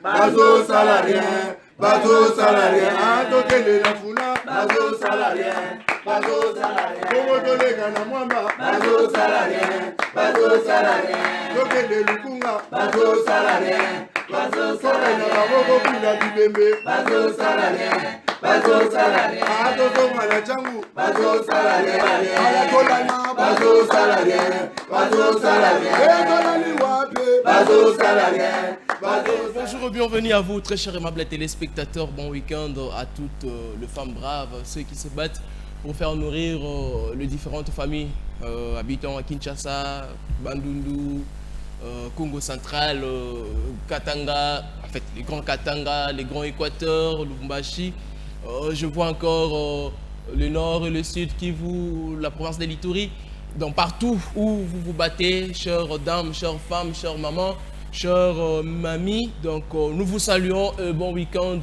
bazo salarien, bazo salarien, tokende na funa, bazo salarien, bazo salarien, Congo tolega na mwamba, bazo salarien, tokende lukunga, bazo salarien, salarien, na maboko pila dibembe, bazo salarien, atozonga na changu, bazo salarien, ayatolana, bazo salarien, etolani wape, bazo salarien. Bonjour et bienvenue à vous, très chers aimables téléspectateurs. Bon week-end à toutes les femmes braves, ceux qui se battent pour faire nourrir les différentes familles habitant à Kinshasa, Bandundu, Congo central, Katanga, en fait les grands Katanga, les grands Équateurs, Lubumbashi. Je vois encore le nord et le sud, Kivu, la province de l'Ituri. Donc partout où vous vous battez, chères dames, chères femmes, chères mamans, chères mamies, donc nous vous saluons, bon week-end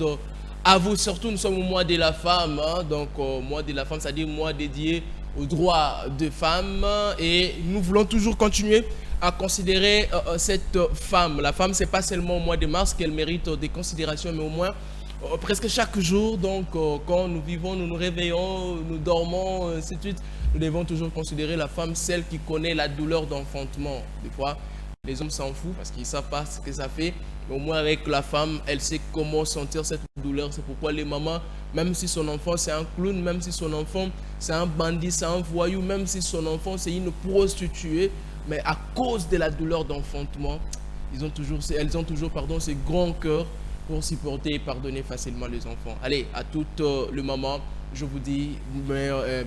à vous. Surtout nous sommes au mois de la femme, hein, donc mois de la femme, c'est-à-dire mois dédié aux droits de femmes, et nous voulons toujours continuer à considérer cette femme. La femme, c'est pas seulement au mois de mars qu'elle mérite des considérations, mais au moins presque chaque jour. Donc quand nous vivons, nous nous réveillons, nous dormons, ainsi de suite, nous devons toujours considérer la femme, celle qui connaît la douleur d'enfantement. Des fois les hommes s'en foutent parce qu'ils ne savent pas ce que ça fait. Mais au moins avec la femme, elle sait comment sentir cette douleur. C'est pourquoi les mamans, même si son enfant c'est un clown, même si son enfant c'est un bandit, c'est un voyou, même si son enfant c'est une prostituée, mais à cause de la douleur d'enfantement, elles ont toujours ces grands cœurs pour supporter et pardonner facilement les enfants. Allez, à toutes les mamans, je vous dis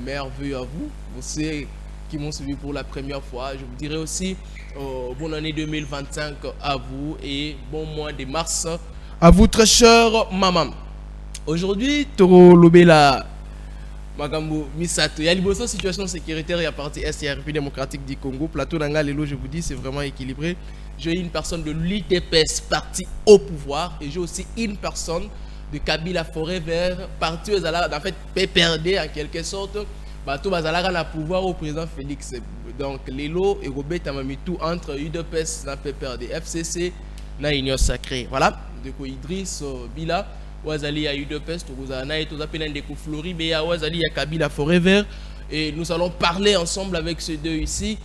merveilleux à vous. Vous savez qui m'ont suivi pour la première fois. Je vous dirai aussi bonne année 2025 à vous et bon mois de mars à vous, très chère maman. Aujourd'hui, Toro Lobela Magambo Misato. Il y a une situation sécuritaire, il y a parti Est, il y a République démocratique du Congo. Plateau Nanga Lelo, je vous dis, c'est vraiment équilibré. J'ai une personne de l'UTPS, parti au pouvoir, et j'ai aussi une personne de Kabila Forever, parti aux en fait PPRD en quelque sorte. Bato bazalaka na pouvoir au président Félix. Donc Lelo et Robert Tamamitou entre UDPS na PPRD, FCC na Union Sacrée. Voilà, de ko Idriss Bila Wazali à UDPS, Tozana et Tozapena Ndeko Flori Beya Wazali à Kabila Forever, et nous allons parler ensemble avec ces deux ici.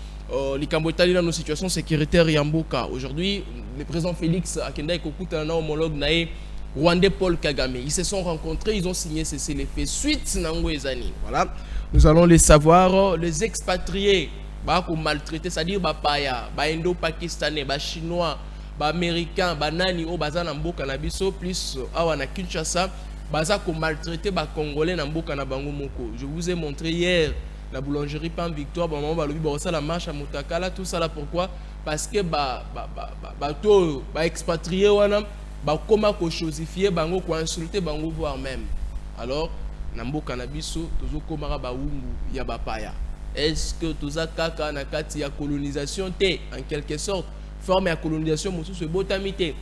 Les Cambotali dans nos situations sécuritaires Yamboka. Aujourd'hui, le président Félix Akenda Kokuta na homologue nae Rwandais Paul Kagame. Ils se sont rencontrés, ils ont signé cessez-le-feu suite Nango Ezani. Voilà. Nous allons les savoir, les expatriés, maltraités, c'est-à-dire paya, indo-pakistanais, chinois, américains, nani, bazana mboka na biso, plus awana Kinshasa, maltraité, congolais na mboka na bango moko. Je vous ai montré hier la boulangerie Pan Victoire, la marche à Mutakala, tout ça là pourquoi? Parce que expatriés wana, comment ko chosifier bango, ko insulter bango voire même. Alors Nambo Kanabiso, tozo komara baungu ya bapaya. Est-ce que toza kaka na kati ya colonisation te, en quelque sorte, forme ya colonisation mosu se botamité.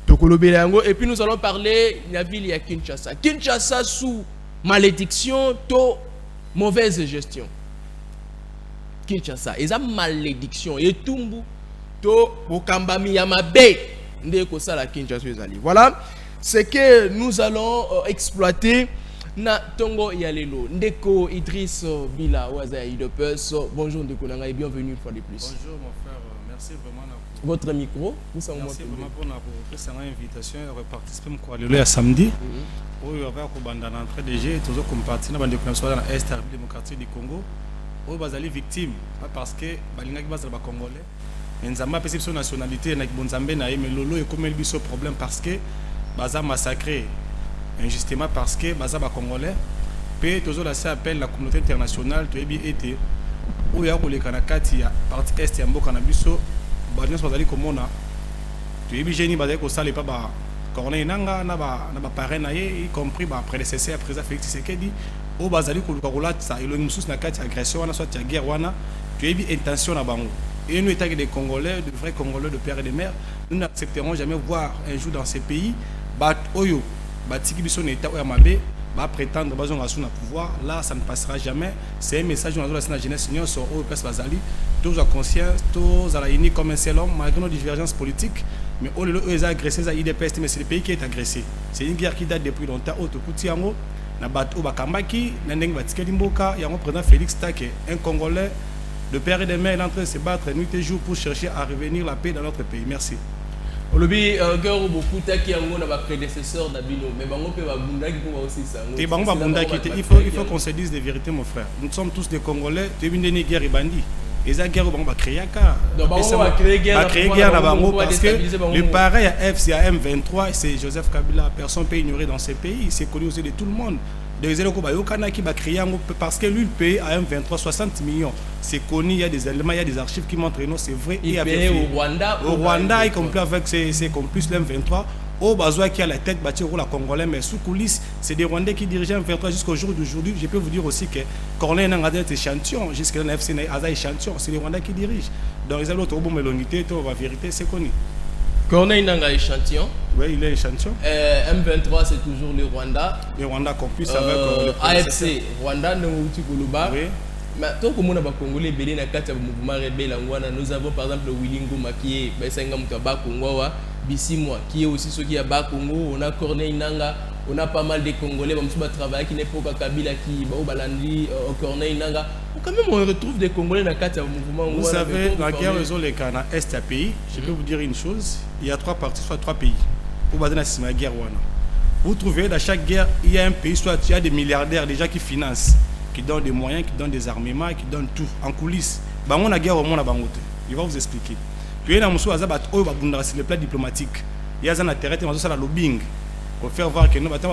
Tokolobelango, et puis nous allons parler de la ville ya Kinshasa. Kinshasa sous malédiction, to mauvaise gestion. Kinshasa, eza malédiction et tumbu to bokambami ya mabe ndeko sala Kinshasa ezali. Voilà ce que nous allons exploiter. Na Tongo Yalelo, Ndeko Idriss Bila Waza UDPS. Bonjour Ndeko Nanga et bienvenue une fois de plus. Bonjour mon frère, merci vraiment. Votre micro, nous sommes merci vraiment pour cette invitation et participer à Lelo samedi. Où il y avait un entrée de jeu et toujours comme parti dans la Est démocratique du Congo. Où ils sont victimes, pas parce que Balinga qui sont congolais. Mais ils ont pas perçu son nationalité, mais Lolo est comme un problème parce que Baza massacré. Injustement parce que baza ba congolais pe toujours la appelle la communauté internationale to ebi été où ya ko le kanakati ya partie est ya mboka na biso ba nyos bazali komona to ebi génie bazali ko sala pa ba corner nanga na ba parrain na ye y compris ba prédécesseur président Félix Tshisekedi o bazali ko luka sa elo musus na kati agression wana soit ya guerre wana to ebi intention na bango. Et nous, étant des Congolais, de vrais Congolais de père et de mère, nous n'accepterons jamais voir un jour dans ces pays oyo Batiki biso n'état ou Mabe va prétendre bazon à son pouvoir. Là, ça ne passera jamais. C'est un message dans la jeunesse union sur au presse bazali. Tous à conscience, tous à la unie comme un seul homme, malgré nos divergences politiques. Mais au lieu de agressé, mais c'est le pays qui est agressé. C'est une guerre qui date depuis longtemps. Président Félix Take, un Congolais de père et de mère, il est en train de se battre nuit et jour pour chercher à revenir la paix dans notre pays. Merci. Au lobby, beaucoup qui ont un prédécesseur d'Abino, mais bango peut babundaki pour aussi ça. Il faut qu'on se dise des vérités, mon frère. Nous sommes tous des Congolais. Tu es une guerre et bandit. Et ça guerre va créer guerre parce que le pareil à FCA M23, c'est Joseph Kabila. Personne ne peut ignorer dans ces pays. C'est connu aussi de tout le monde. Parce que lui, le pays à M23 60 millions. C'est connu, il y a des éléments, il y a des archives qui montrent non, c'est vrai. Il paye au Rwanda, y compris avec ses complices, le M23. Au Bazoua qui a la tête bâtie au la Congolais, mais sous coulisses, c'est des Rwandais qui dirigeaient M23 jusqu'au jour d'aujourd'hui. Je peux vous dire aussi que Corneille n'a pas échantillon, jusqu'à la FC n'a échantillon, c'est les Rwandais qui dirigent. Donc, ils ont l'autre bon mélonité, la vérité, c'est connu. Corneille n'a pas échantillon. Oui, il est échantillon. M23, c'est toujours le Rwanda. Le Rwanda complice avec le AFC, Rwanda, nous avons oui. Mais tant que nous avons Congolais, mouvement rebelle, nous avons par exemple le Willingo qui est Bissimwa, qui est aussi ceux qui est à Congo. On a Corneille Nanga, on a pas mal de Congolais qui travaillent, qui n'est pas Kabila, qui est Balandi, Corneille Nanga. Quand même, on retrouve des Congolais dans le mouvement. Vous savez, dans la guerre aux les cas dans l'Est du pays, je peux vous dire une chose, il y a trois parties, soit trois pays. Pour battre la guerre. Vous trouvez dans chaque guerre, il y a un pays, soit il y a des milliardaires déjà qui financent, qui donnent des moyens, qui donnent des armements, qui donnent tout en coulisses. On a guerre au monde à Bangote. Il va vous expliquer. Il y a le plan diplomatique. Il y a un intérêt de lobbying pour faire voir que nous avons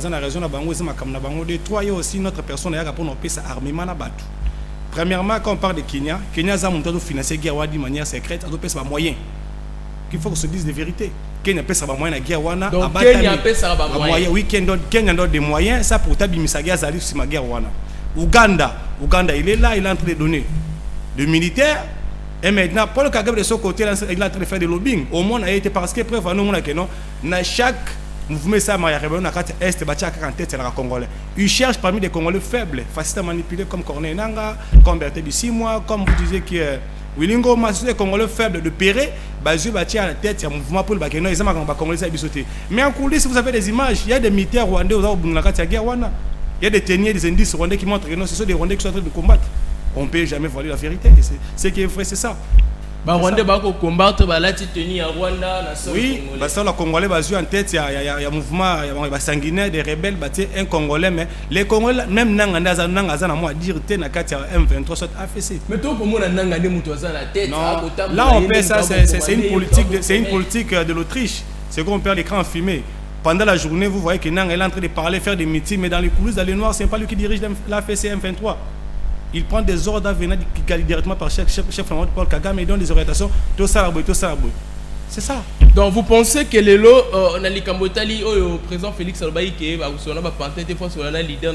la raison de toi. Il y a aussi notre personne pour nous payer armement. Premièrement, quand on parle de Kenya, Kenya a monté de financer la guerre de manière secrète, il y a des moyens. Il faut qu'on se dise des vérités. Kenya a des moyens de la guerre. Donc Kenya a des moyens. Oui, Kenya a des moyens, ça pour tabimisa guerre sur la guerre. Uganda, il est là, il est en train de donner des militaires. Et maintenant, Paul Kagame de son côté, il est en train de faire des lobbying. Au moins, il a été parce que, dans chaque mouvement, ça m'a révélé dans la carte Est, en tête, c'est le Congolais. Il cherche parmi des Congolais faibles, faciles à manipuler, comme Corneille Nanga, comme Berthe Bissimwa, comme vous disiez que Willingo, c'est des Congolais faibles de Péré, Bazou bâti à la tête, il y a un mouvement pour le Bakeno, ils ont un Congolais bisoté. Mais en coulisses, vous avez des images, il y a des militaires rwandais dans la carte guerre. Il y a des téniers, des indices rwandais qui montrent que non, ce sont des Rwandais qui sont en train de combattre. On ne peut jamais voler la vérité. Ce qui est vrai, c'est ça. Rwanda va combattre, la tenue à Rwanda. Oui, parce que les Congolais ont en tête, il y a un mouvement sanguinaire des rebelles, un Congolais, mais les Congolais, même Nanga, moi dire que M23 soit AFC. Mais toi, comment Nanga la tête? Là, on fait ça, c'est une politique de l'Autriche. C'est qu'on perd l'écran filmé. Pendant la journée, vous voyez que Nanga est en train de parler, faire des meetings, mais dans les coulisses, dans les noirs, ce n'est pas lui qui dirige l'AFC M23. Il prend des ordres à venir directement par chef Paul Kagame et donne des orientations. Tout ça, c'est ça. Donc vous pensez que les lots, on a les Kambotali, le président Félix Albaï qui est sur la panthère, des fois sur la leader,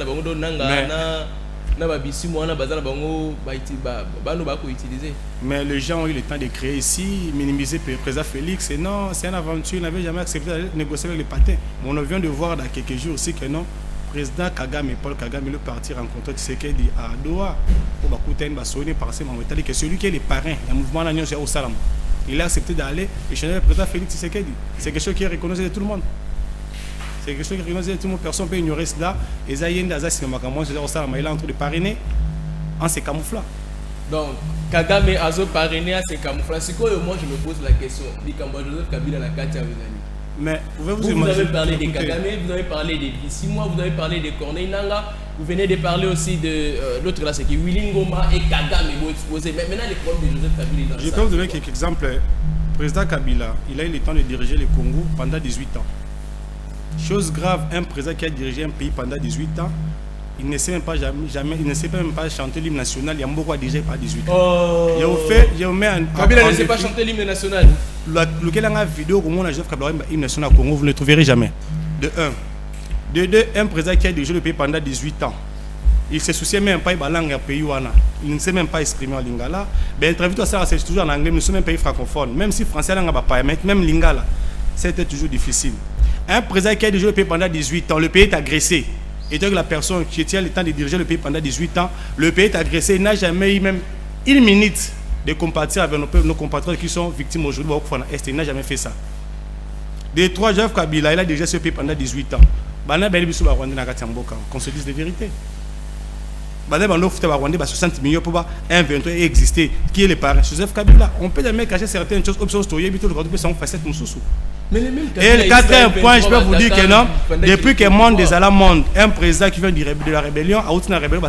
mais les gens ont eu le temps de créer ici, minimiser le président Félix. Et non, c'est une aventure, il n'avait jamais accepté de négocier avec les patins. Mais on vient de voir dans quelques jours aussi que non. Président Kagame et Paul Kagame, le parti rencontré Tshisekedi à Doha pour que celui qui est le parrain du mouvement au Salam, il a accepté d'aller échanger avec le président Félix Tshisekedi. C'est quelque chose qui est reconnu de tout le monde. C'est quelque chose qui est reconnu de tout le monde. Personne ne peut ignorer cela. Et il est en train de parrainer en se camouflant. Donc, Kagame a parrainé en se camouflant. C'est quoi, moi je me pose la question. Joseph Kabila la carte. Mais vous avez parlé de Kagame, vous avez parlé de Bissimwa, vous avez parlé de Corneille Nanga, vous venez de parler aussi de l'autre là, c'est qui Willingo et Kagame. Mais maintenant, les problèmes de Joseph Kabila. Je peux vous donner quelques exemples. Le président Kabila, il a eu le temps de diriger le Congo pendant 18 ans. Chose grave, un président qui a dirigé un pays pendant 18 ans, il ne sait même pas il ne sait même pas chanter l'hymne national. Il y a beaucoup à diriger par 18 ans. Kabila ne sait pas chanter l'hymne national. Lequel a une vidéo où on a Joseph Kabila l'hymne national au Congo, vous ne le trouverez jamais. De 1. De 2, un président qui a dirigé le pays pendant 18 ans. Il ne se soucie même pas de la langue pays. Il ne sait même pas exprimer en lingala. Ben, très vite, c'est toujours en anglais. Nous sommes un pays francophone. Même si français langue pas, même lingala, c'était toujours difficile. Un président qui a dirigé le pays pendant 18 ans, le pays est agressé. Et donc la personne qui tient le temps de diriger le pays pendant 18 ans, le pays est agressé, il n'a jamais eu même une minute de compatir avec nos compatriotes qui sont victimes aujourd'hui. Il n'a jamais fait ça. Des 3 Joseph Kabila, il a déjà ce pays pendant 18 ans. Qu'on se dise la vérité. Il 60 millions pour un 23 exister. Qui est le parrain? Joseph Kabila. On peut même cacher certaines choses. Mais les mêmes et le quatrième point, je peux vous dire que non, depuis que le monde des Alamondes, un président qui vient de la rébellion, à Outina rébellion,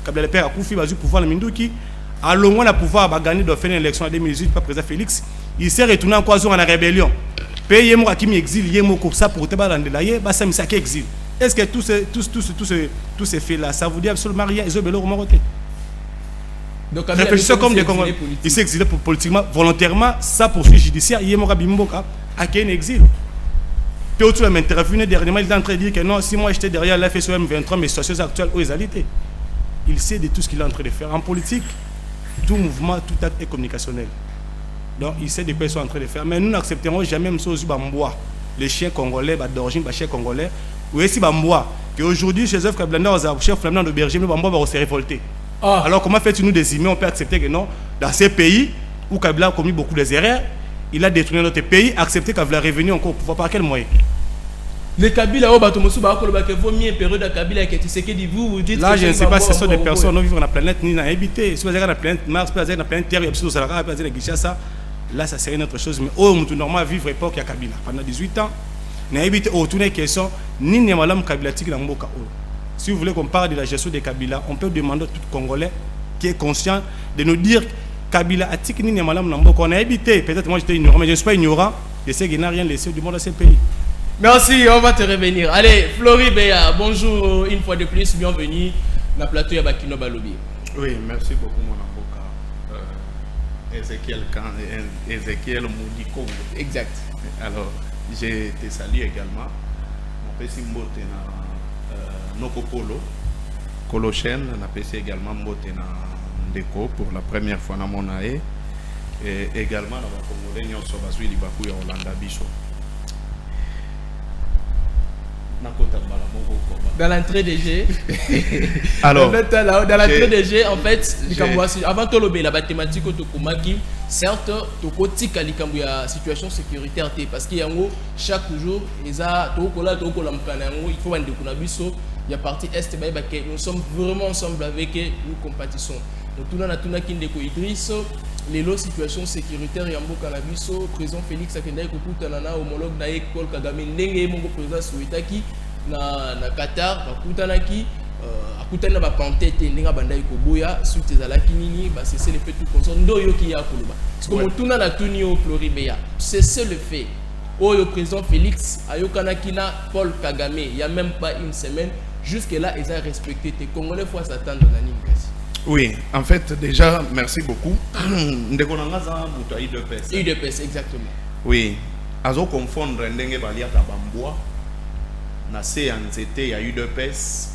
Kabila le père a Koufi, va pouvoir le Mindouki, à l'au le pouvoir va gagner de faire une élection en 2018 par président Félix, il s'est retourné encore dans la rébellion. Pays mo qui m'exile, yemo pour ça pour te battre dans la bah ça me ça qui exile. Est-ce que tous ces faits là, ça vous dit absolument rien? Ils ont bello au Maroc. Donc, réfléchissez comme des Congolais. Il s'est exilé politiquement, volontairement, ça poursuit judiciaire, yemo Bimboka. À quel exil? Puis autour de m'intervenir dernièrement, il est en train de dire que non, si moi j'étais derrière la FSOM 23, mes situations actuelles aux égalités. Il sait de tout ce qu'il est en train de faire. En politique, tout mouvement, tout acte est communicationnel. Donc il sait de quoi ils sont en train de faire. Mais nous n'accepterons jamais même chose Bambois, les chiens congolais, d'origine, les chiens congolais. Ou aussi Bambois, qu'aujourd'hui, chez Joseph Kabila, chef flamand de Berger, Bambois va se révolter. Alors comment fait-il nous désimer? On peut accepter que non, dans ces pays où Kabila a commis beaucoup d'erreurs, il a détruit notre pays, accepté qu'il va revenir encore au pouvoir. Par quel moyen? Les Kabila, vaut mieux période à Kabila que tu sais que vous dites. Là, je ne sais pas si ce sont des personnes qui vivent sur la planète ni dans habité. Si vous êtes dans la planète Mars, si vous êtes dans la planète Terre, il y a plus de ça. Là, ça serait une autre chose. Mais au normal, vivre époque à Kabila pendant 18 ans, n'a habité autour des questions ni n'est madame Kabila tique dans Mboka. Si vous voulez qu'on parle de la gestion des Kabila, on peut demander à tout Congolais qui est conscient de nous dire Kabila a tique ni n'est madame Mboka. On a habité. Peut-être moi j'étais ignorant, mais je ne suis pas ignorant. Je sais qu'il n'a rien laissé du monde à ce pays. Merci, on va te revenir. Allez, Flori Béa, bonjour une fois de plus, bienvenue dans le plateau de Bakino Balobi. Oui, merci beaucoup mon avocat. Ezekiel Moudi Congo. Exact. Alors, je te salue également. Mon petit mbote na Noko Polo. Colochen, on appelle également mbote na Ndeko pour la première fois dans mon aïe. Et également dans la Congolais, nous sommes à Libakou et Hollanda Bicho. Dans l'entrée des G. Alors, dans l'entrée des G, en fait, avant de la mathématique, certes, la situation sécuritaire, parce qu'il y a chaque jour, il faut il y a partie Est, nous sommes vraiment ensemble avec nous compatissons. Donc, tout le monde les lots situation sécuritaire et en Bokanabisso, président Félix Akendai Kokutanana, homologue Naïk Paul Kagame, Ndenge, mon président Souitaki, na Qatar, Bakutanaki, Akutana Bapantete, Nenga Bandai Koboya, suite à la Kinini, c'est le fait tout comme ça. Ndoyo qui a Koloba. Parce que mon tourna la Tunio Floribéa, c'est le fait. Oh, le président Félix, Ayokanakina, Paul Kagame, il n'y a même pas une semaine, jusque-là, ils ont respecté. Les Congolais faut s'attendre dans la ligne. Oui, en fait, déjà, merci beaucoup. UDPS, exactement. Oui, azo confondre ndenge baliaka bamboa na CNZT ya UDPS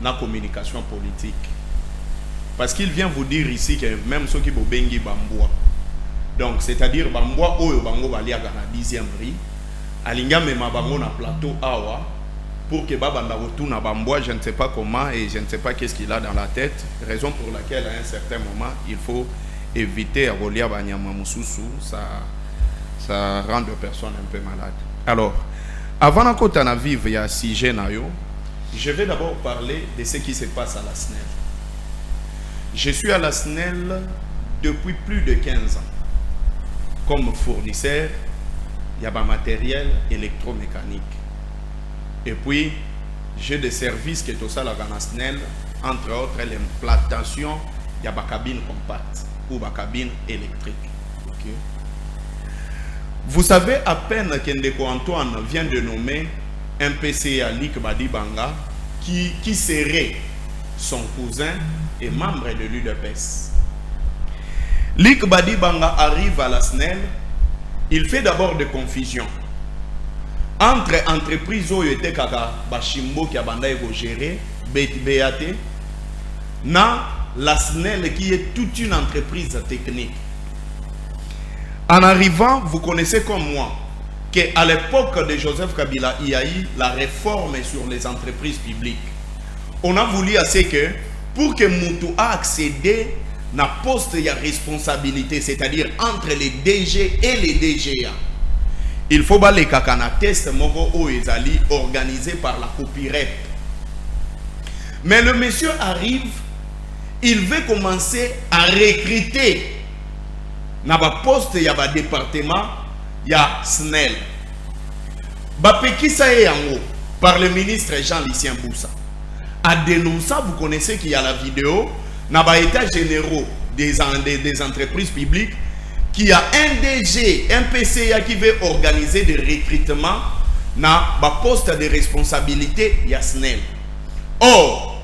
na communication politique. Parce qu'il vient vous dire ici que même ceux qui bobengi bamboa. Donc, c'est-à-dire bamboa oyo bango baliaka na 10e riz, alinga mema bango na plateau awa. Pour que Babanda retourne à Bambois, je ne sais pas comment et je ne sais pas qu'est-ce qu'il a dans la tête. Raison pour laquelle, à un certain moment, il faut éviter à relier à Banyama Moussousou. Ça rend les personnes un peu malades. Alors, avant qu'on t'en vive, il y a 6 Nayo. Je vais d'abord parler de ce qui se passe à la SNEL. Je suis à la SNEL depuis plus de 15 ans. Comme fournisseur, il y a un matériel électromécanique. Et puis, j'ai des services qui sont au la SNEL, entre autres l'implantation, il y a une cabine compacte ou une cabine électrique. Okay. Vous savez à peine qu'Ndeko Antoine vient de nommer un PCA Lik Badibanga qui serait son cousin et membre de l'UDPS. Lik Badibanga arrive à la SNEL, il fait d'abord des confusions. Entre entreprises où il était Bachimbo qui a géré, BAT, na la SNEL qui est toute une entreprise technique. En arrivant, vous connaissez comme moi qu'à l'époque de Joseph Kabila, il y a eu la réforme sur les entreprises publiques. On a voulu assez que pour que Moutou a accédé à poste de responsabilité, c'est-à-dire entre les DG et les DGA, il faut les kakana test moko o ezali organisé par la copyrep. Mais le monsieur arrive, il veut commencer à recruter na ba poste ya ba département ya SNEL. Ba pekisa yango par le ministre Jean-Lucien Boussa. À dénoncer, vous connaissez qu'il y a la vidéo na ba état généraux des entreprises publiques qui a un DG, un PCA qui veut organiser des recrutements na ba poste de responsabilité ya SNEL. Or,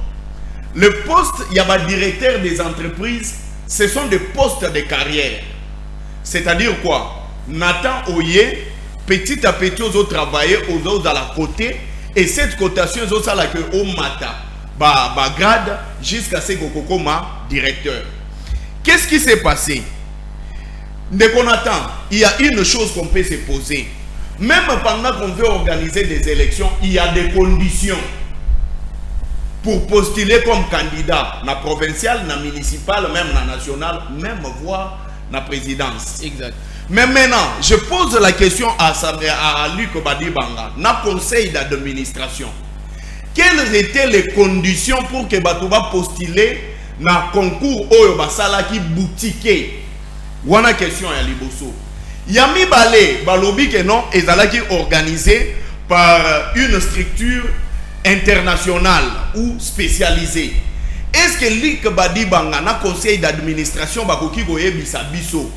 le poste, il y a ba directeur des entreprises, ce sont des postes de carrière. C'est-à-dire quoi? Nathan Oye, petit à petit, aux autres travailler, aux autres à la côté, et cette cotation, aux autres à la que au mata, ba grade, jusqu'à ce que Kokoma directeur. Qu'est-ce qui s'est passé? Dès qu'on attend, il y a une chose qu'on peut se poser. Même pendant qu'on veut organiser des élections, il y a des conditions pour postuler comme candidat, na provincial, na municipal, même na national, même voire na présidence. Exact. Mais maintenant, je pose la question à Luc Badibanga, na conseil d'administration. Quelles étaient les conditions pour que Batouba postule na concours Oyo Basala qui boutique? Wana question ya liboso. Yami Balé, balobi que non, ezalaki organisé par une structure internationale ou spécialisée. Est-ce que Luc Badibanga na conseil d'administration bakoki goye biso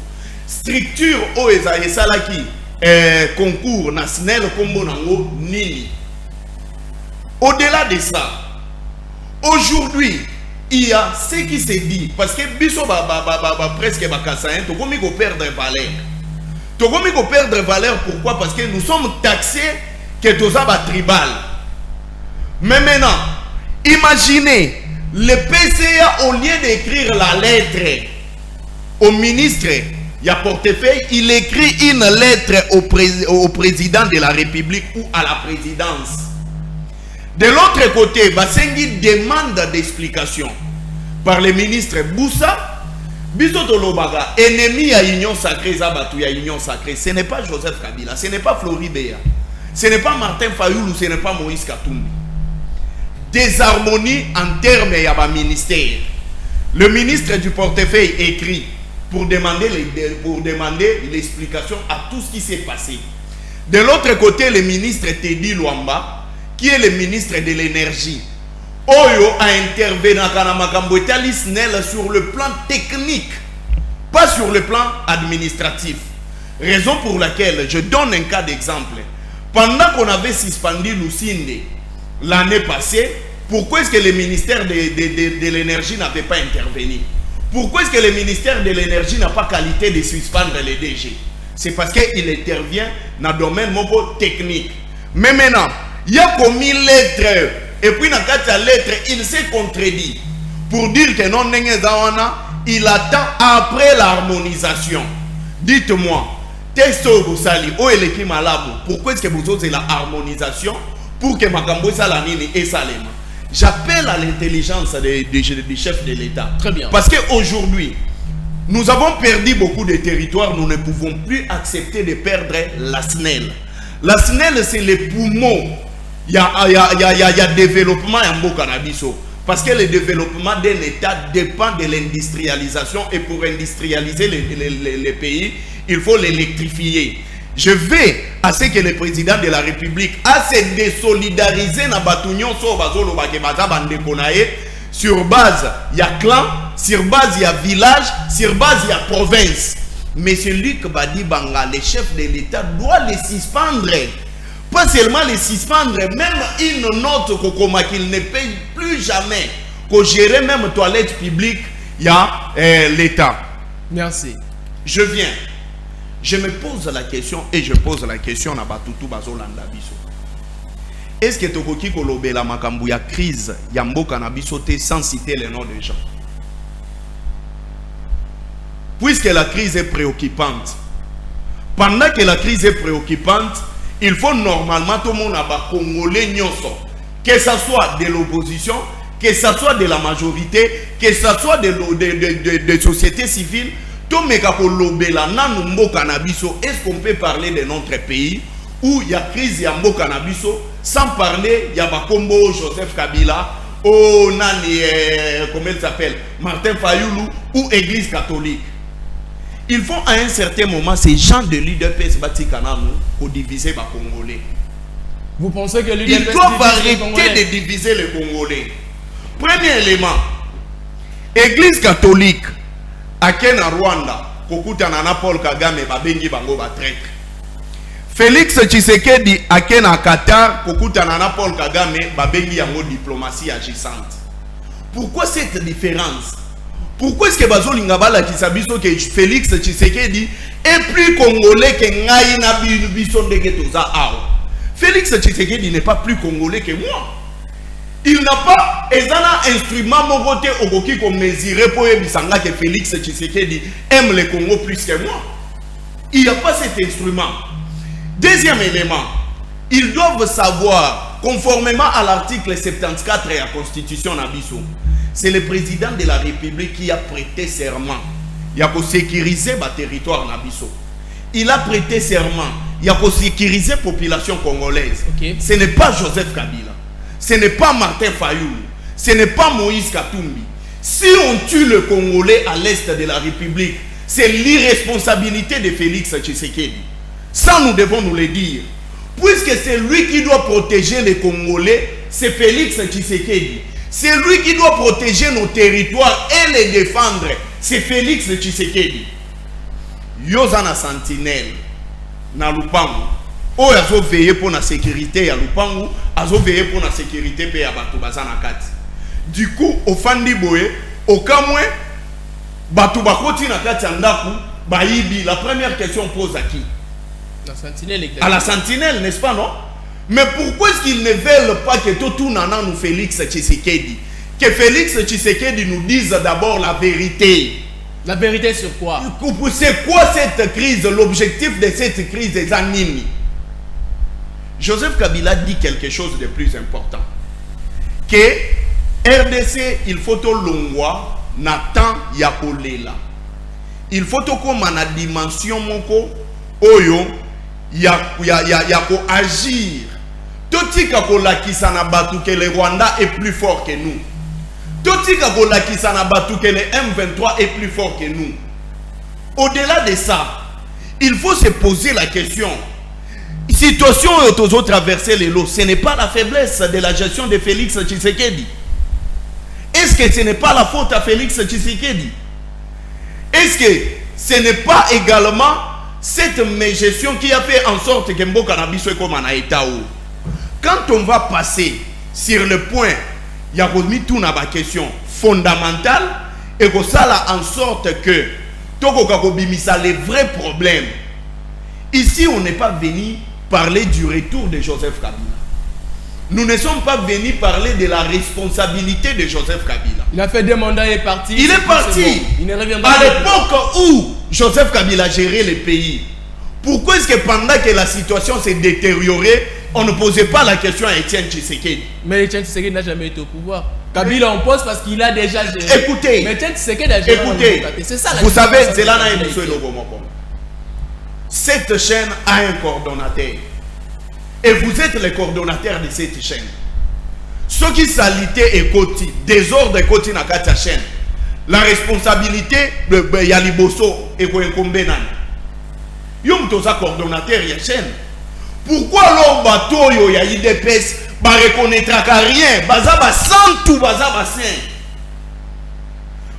structure o esalaki concours na SNEL kombo nango nini? Au-delà de ça, aujourd'hui, il y a ce qui se dit, parce que biso presque bakasayen, to komi ko perdre valeur. To komi ko perdre valeur, pourquoi? Parce que nous sommes taxés que toza ba tribal. Mais maintenant, imaginez, le PCA, au lieu d'écrire la lettre au ministre, il y a portefeuille, il écrit une lettre au président de la République ou à la présidence. De l'autre côté, Basengi demande d'explication par le ministre Boussa. Bisotolobaga, ennemi à Union Sacrée, Zabatou à Union Sacrée. Ce n'est pas Joseph Kabila, ce n'est pas Floribéa, ce n'est pas Martin Fayoulou, ce n'est pas Moïse Katumbi. Désharmonie en termes de ministère. Le ministre du portefeuille écrit pour demander l'explication à tout ce qui s'est passé. De l'autre côté, le ministre Teddy Luamba, qui est le ministre de l'énergie, Oyo a intervenu sur le plan technique, pas sur le plan administratif. Raison pour laquelle je donne un cas d'exemple. Pendant qu'on avait suspendu Lucinde l'année passée, pourquoi est-ce que le ministère de l'énergie n'avait pas intervenu? Pourquoi est-ce que le ministère de l'énergie n'a pas qualité de suspendre les DG? C'est parce qu'il intervient dans le domaine technique. Mais maintenant, il y a comme une lettre, et puis dans la lettre, il s'est contredit pour dire que non, il attend après l'harmonisation. Dites-moi, texto Boussali, où est l'équipe malabo? Pourquoi est-ce que vous avez la harmonisation pour que Makambo Salanini et Salema? J'appelle à l'intelligence des chefs de l'État. Très bien. Parce qu'aujourd'hui, nous avons perdu beaucoup de territoires, nous ne pouvons plus accepter de perdre la SNEL. La SNEL, c'est le poumon. Il y a développement en Bokanabiso. Parce que le développement d'un État dépend de l'industrialisation. Et pour industrialiser les pays, il faut l'électrifier. Je vais à ce que le président de la République a se désolidariser na batunion so bazolo bakebaza bandekonae sur base il y a clan, sur base il y a village, sur base il y a province. Mais celui que Badibanga, le chef de l'État, doit les suspendre. Pas seulement les suspendre, même une note qu'il ne paye plus jamais, qu'on gère même toilette publique, il y a l'État. Merci. Je viens. Je me pose la question et je pose la question à Batutu Bazolanda Biso. Est-ce que Tokoki Kolobe la makambu ya crise Yambo Kanabiso sans citer les noms des gens? Puisque la crise est préoccupante, pendant que la crise est préoccupante, il faut normalement tout le monde aba Congolais nyonso, que ce soit de l'opposition, que ce soit de la majorité, que ce soit de sociétés civiles, tomeka kolobela nanu mboka na biso. Est-ce qu'on peut parler de notre pays où il y a crise ya mboka na biso sans parler ya bakombo Joseph Kabila, oh nani comment il s'appelle, Martin Fayoulou ou Église catholique. Il faut à un certain moment ces gens de l'UDPS Batikananu pour diviser les Congolais. Vous pensez que l'UDPS ils doivent arrêter de diviser les Congolais. Premier élément, Église catholique à Kenya Rwanda, kokuta nana Paul Kagame babengi bango batraître. Félix Tshisekedi à Kenya Qatar, kokuta nana Paul Kagame babengi yango diplomatie agissante. Pourquoi cette différence? Pourquoi est-ce que Bazo Lingabala qui s'abisso que Félix Tshisekedi est plus congolais que Ngaï Nabi Bison de Getoza Ao? Félix Tshisekedi n'est pas plus congolais que moi. Il n'a pas un instrument mogoté au Goki qu'on mesurait pour Ebisanga que Félix Tshisekedi aime le Congo plus que moi. Il n'y a pas cet instrument. Deuxième élément, ils doivent savoir, conformément à l'article 74 de la Constitution Nabiso, c'est le président de la République qui a prêté serment. Il a sécurisé le territoire Nabiso. Il a prêté serment. Il a sécurisé la population congolaise. Okay. Ce n'est pas Joseph Kabila. Ce n'est pas Martin Fayoulou. Ce n'est pas Moïse Katumbi. Si on tue le Congolais à l'est de la République, c'est l'irresponsabilité de Félix Tshisekedi. Ça, nous devons nous le dire. Puisque c'est lui qui doit protéger les Congolais, c'est Félix Tshisekedi. C'est lui qui doit protéger nos territoires et les défendre. C'est Félix Tshisekedi. Yozana Sentinelle, na Lupangu. Oh, azo veiller pour la sécurité ya Lupangu, azo veiller pour la sécurité pe ya batu bazana kati. Du coup, au Fandi Boye, au Kamwe, batu bakoti na kati ya ndaku, baibi. La première question pose à qui? La sentinelle. À la sentinelle, n'est-ce pas, non? Mais pourquoi est-ce qu'ils ne veulent pas que tout nana nous Félix Tshisekedi? Que Félix Tshisekedi nous dise d'abord la vérité. La vérité sur quoi? C'est quoi cette crise? L'objectif de cette crise des animes. Joseph Kabila dit quelque chose de plus important. Que RDC, il faut au longwa, Nathan Yakolela. Il faut au comme na dimension moko, oyo, yako agir. Totika kola kisana batu que le Rwanda est plus fort que nous. Totika kola kisana batu que le M23 est plus fort que nous. Au-delà de ça, il faut se poser la question. Situation où tous autres traverser les lots, ce n'est pas la faiblesse de la gestion de Félix Tshisekedi. Est-ce que ce n'est pas la faute à Félix Tshisekedi? Est-ce que ce n'est pas également cette gestion qui a fait en sorte que Mboka Nabiso est comme un état? Quand on va passer sur le point, il y a remis tout dans la question fondamentale et que ça a en sorte que Toko Kakobimisa les vrais problèmes. Ici, on n'est pas venu parler du retour de Joseph Kabila. Nous ne sommes pas venus parler de la responsabilité de Joseph Kabila. Il a fait 2 mandats et est parti. Il est parti. Bon. Il ne reviendra à l'époque où Joseph Kabila gérait le pays. Pourquoi est-ce que pendant que la situation s'est détériorée, on ne posait pas la question à Etienne Tshisekedi? Mais Etienne Tshisekedi n'a jamais été au pouvoir. Kabila en pose parce qu'il a déjà géré. Écoutez, mais Etienne Tshisekedi a géré. Écoutez, c'est ça la vous savez, c'est là que cette chaîne a un coordonnateur. Et vous êtes le coordonnateur de cette chaîne. Ce qui salité et côté, désordre et côté dans la chaîne. La responsabilité de Yaliboso et Kouenkombenan. Yom toza coordonnateur ya chaîne. Pourquoi alors bateau yo ya IDPS ba reconnaître rien, baza ba sans tout baza ba sain.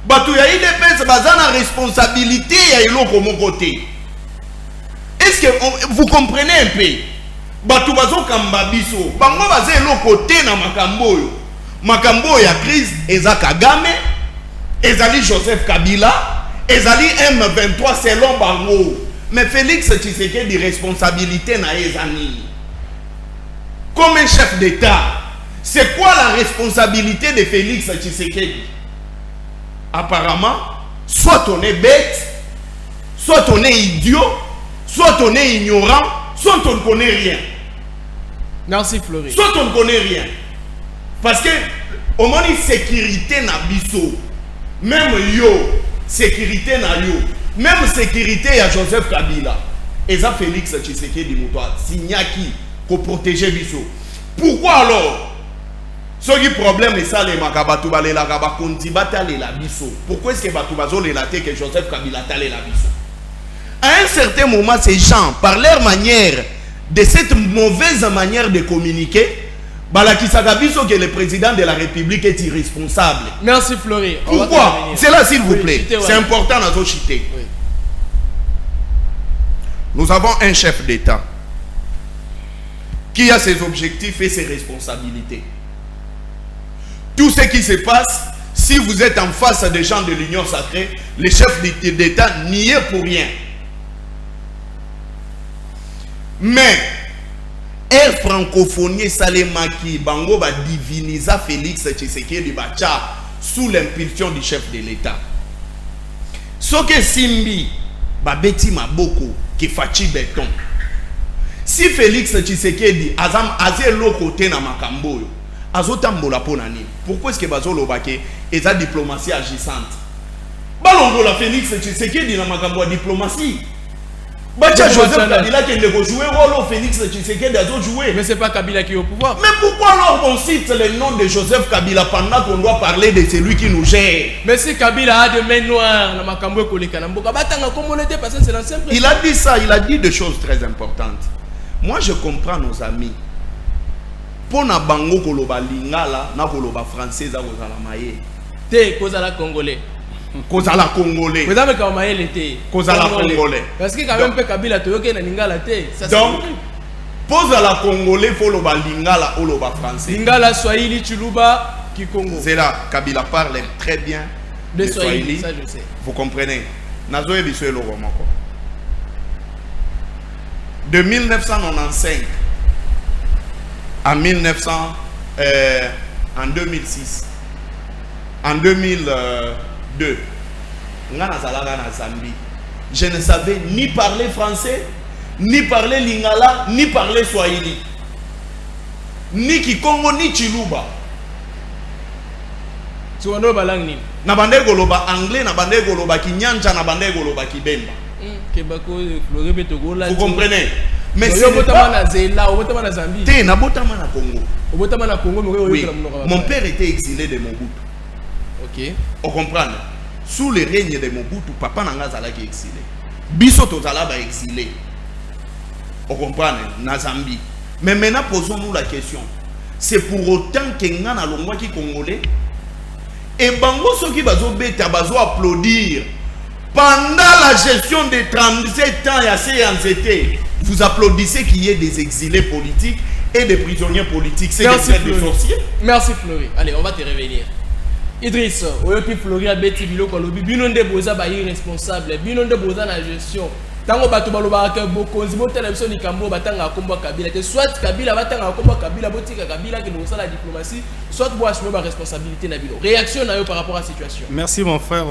Bateau ya IDPS baza na responsabilité ya iloko mon côté. Est-ce que vous comprenez un peu? Bateau bazo kamba biso, bango baza iloko te na makambo yo. Makambo ya crise eza Kagame, ezali Joseph Kabila, ezali M23 selon bango. Mais Félix Tshisekedi responsabilité na ezani. Comme un chef d'État, c'est quoi la responsabilité de Félix Tshisekedi? Apparemment, soit on est bête, soit on est idiot, soit on est ignorant, soit on ne connaît rien. Merci Fleury. Soit on ne connaît rien. Parce que au moment de sécurité na biso, même yo, sécurité na yo, même sécurité à Joseph Kabila et ça Félix Tshisekedi Moutoua signaki pour protéger biso. Pourquoi alors ce qui problème est ça les makabatu balela kaba konti batale la biso. Pourquoi est-ce que batu bazole la que Joseph Kabila tale la biso? À un certain moment, ces gens, par leur manière, de cette mauvaise manière de communiquer, Balakisagabiso que le président de la République est irresponsable. Merci Fleury. Pourquoi? C'est là s'il vous plaît. C'est important à nous citer. Oui. Nous avons un chef d'État qui a ses objectifs et ses responsabilités. Tout ce qui se passe, si vous êtes en face des gens de l'Union sacrée, le chef d'État n'y est pour rien. Mais Air francophonie Salemaki Bango va diviniser Félix Tshisekedi Bacha sous l'impulsion du chef de l'État. Ce que Simbi Babeti Maboko qui fachi béton. Si Félix Tshisekedi azam azelo côté na makambo yo azotambola ponani. Pourquoi est-ce que bazolo bake eza diplomatie agissante? Balongo la Félix Tshisekedi na makambo diplomatie. Bacha Joseph Kabila qui ne peut jouer rôle Félix Tshisekedi a joué. Mais c'est pas Kabila qui est au pouvoir. Mais pourquoi alors on cite le nom de Joseph Kabila pendant qu'on doit parler de celui qui nous gère? Mais si Kabila a des mains noires dans Makambo Koleka Namboka, batanga comme on était passé c'est l'ancien président. Il a dit ça, il a dit des choses très importantes. Moi je comprends nos amis. Pour na bango koloba lingala na koloba français za kozala maye. Te kozala congolais. Kozala congolais. Vous avez quand même l'été. Kozala congolais. Parce que quand même peu Kabila toyoke na lingala te. Donc pose à la congolais faut loba lingala ou loba français. Lingala Swahili Chuluba Kikongo. C'est là Kabila parle très bien de Swahili. Ça je sais. Vous comprenez? Nazoe biso le roman quoi. De 1995 à 2006 en 2002 je ne savais ni parler français ni parler lingala ni parler swahili ni kikongo ni chiluba. Tuwano balang ni na bande goloba anglais na bande goloba kinyanja na bande goloba kibemba. Vous comprenez? Mais c'est mon père était exilé de Mobutu. Ok. On comprend? Sous le règne de Mobutu, papa n'a pas été exilé. Biso tozala ba exilé. On comprend? Na Zambie. Mais maintenant posons-nous la question. C'est pour autant que ngana longwa ki congolais et bango soki bazo beta bazo applaudir. Pendant la gestion des 37 ans, il y a ces anxiétés. Vous applaudissez qu'il y ait des exilés politiques et des prisonniers politiques. C'est des sorciers. Merci Fleury. Allez, on va te revenir. Idriss, Oyoki Fleury a bêti bilo kolobi. Binonde boza ba irresponsable. Binonde boza na gestion. Tango batu baloba ka bokonzi botela biso likambo batanga komba Kabila. Soit Kabila batanga komba Kabila botika Kabila qui nous la diplomatie, soit bo assumer ba responsabilité na bilo. Réaction na yo par rapport à la situation. Merci mon frère.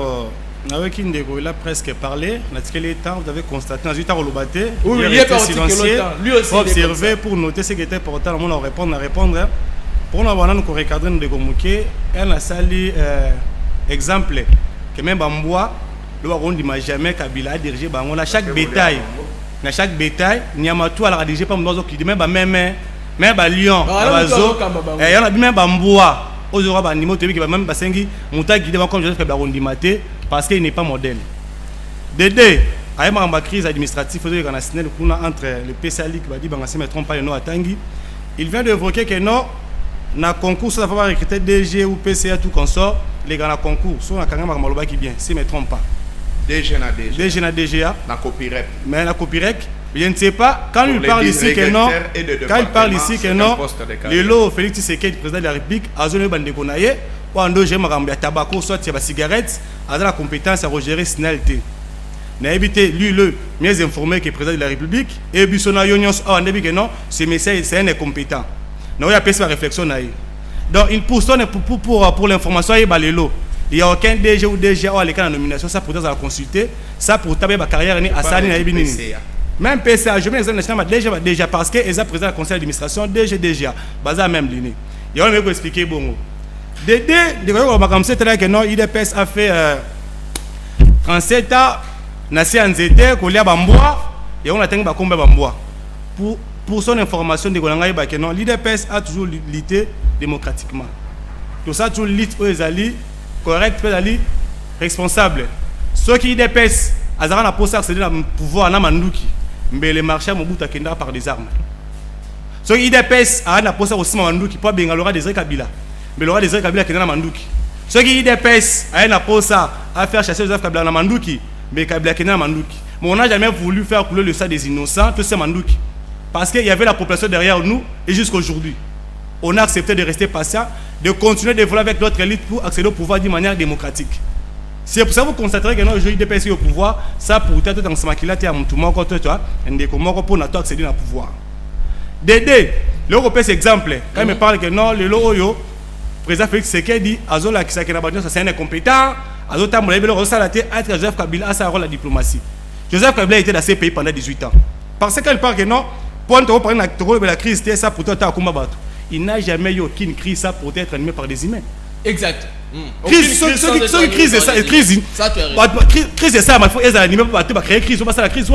Avec Indego, il a presque parlé. Vous avez constaté, il a été silencieux, lui aussi observé pour noter ce qui était important. On va répondre. Pour nous avoir recadré Ndego Mouké, elle a sali exemple que même Bamboua, le baron dit jamais Kabila a dirigé Bangola. Chaque bétail, il y a tout à la dirigé par Mbozo qui dit même Lyon, il y en a même Bamboua. Aux Europe animaux qui va même basengi monta guidé comme Joseph Kabila Rondimate parce qu'il n'est pas modèle. Dédé avec ma crise administrative entre le PCALI qui va dire si ne me trompe pas le nom à Tanguy. Il vient d'évoquer que non na concours ça va recruter DG ou PCA tout consort les gars na concours soit na kanga maloba qui bien si ne me trompe pas. DG na DGA na copyright. Mais la copyright je ne sais pas, quand il parle ici que non, le lot Félix Tshisekedi, président de la République, a zone bandekonaye, ou en deux j'aime rambia tabac, soit il y a cigarette, a la compétence à regérer snalité. N'a évité lui le mieux informé que le président de la République, et Bissona Yonions, en début que non, ce message c'est un incompétent. Non, il y a pas de réflexion naïe. Donc il pousse pour l'information il n'y a aucun DG ou DGA à l'écran de nomination, ça pour la consulter, ça pour taper ma carrière à Sani Naïbini. Même PCA, je mets les nationaux déjà parce que les président du conseil d'administration, déjà, basé à même ligne. Il y a un expliquer bon. Dédé, comme c'est là que non, IDPS a fait 37 ans, Nasi Anzete, Kolia Bamboa, et on a tenu Bakombe Bamboa. Pour son information, l'IDPS a toujours lutté démocratiquement. Tout ça, toujours lutte aux alliés, correct, responsable. Ceux qui l'IDPS, ils ont posé accéder au pouvoir, mais les marchés Mobutu Kenda par des armes. Ceux qui l'IDPS, ils ont posé aussi Mandouki, pas bien l'aura des Kabila, mais l'aura des Kabila qui est dans Mandouki. Ceux qui l'IDPS, ils ont posé à faire chasser Joseph Kabila dans Mandouki, mais Kabila qui est dans Mandouki. Mais on n'a jamais voulu faire couler le sang des innocents, tout c'est Mandouki. Parce qu'il y avait la population derrière nous et jusqu'aujourd'hui. On a accepté de rester patient, de continuer d'évoluer avec notre élite pour accéder au pouvoir d'une manière démocratique. C'est pour ça que vous constaterez que aujourd'hui, DPS au pouvoir, ça pour être dans ce maquillage, il y a un tout pour accéder au pouvoir. Dédé, l'Européen c'est exemple. Quand il me parle que non, le Loyo, le président Félix Tshisekedi, Azola qui c'est un incompétent, Azota Moulébelo, Rosalaté, être Joseph Kabila a sa rôle la diplomatie. Joseph Kabila était dans ces pays pendant 18 ans. Parce qu'il parle que non, pour la crise, ça pour toi, il n'a jamais eu aucune crise ça pour être animé par des humains. Exact. Crise de ça, crise de ça, il faut être animé pour créer crise, la crise.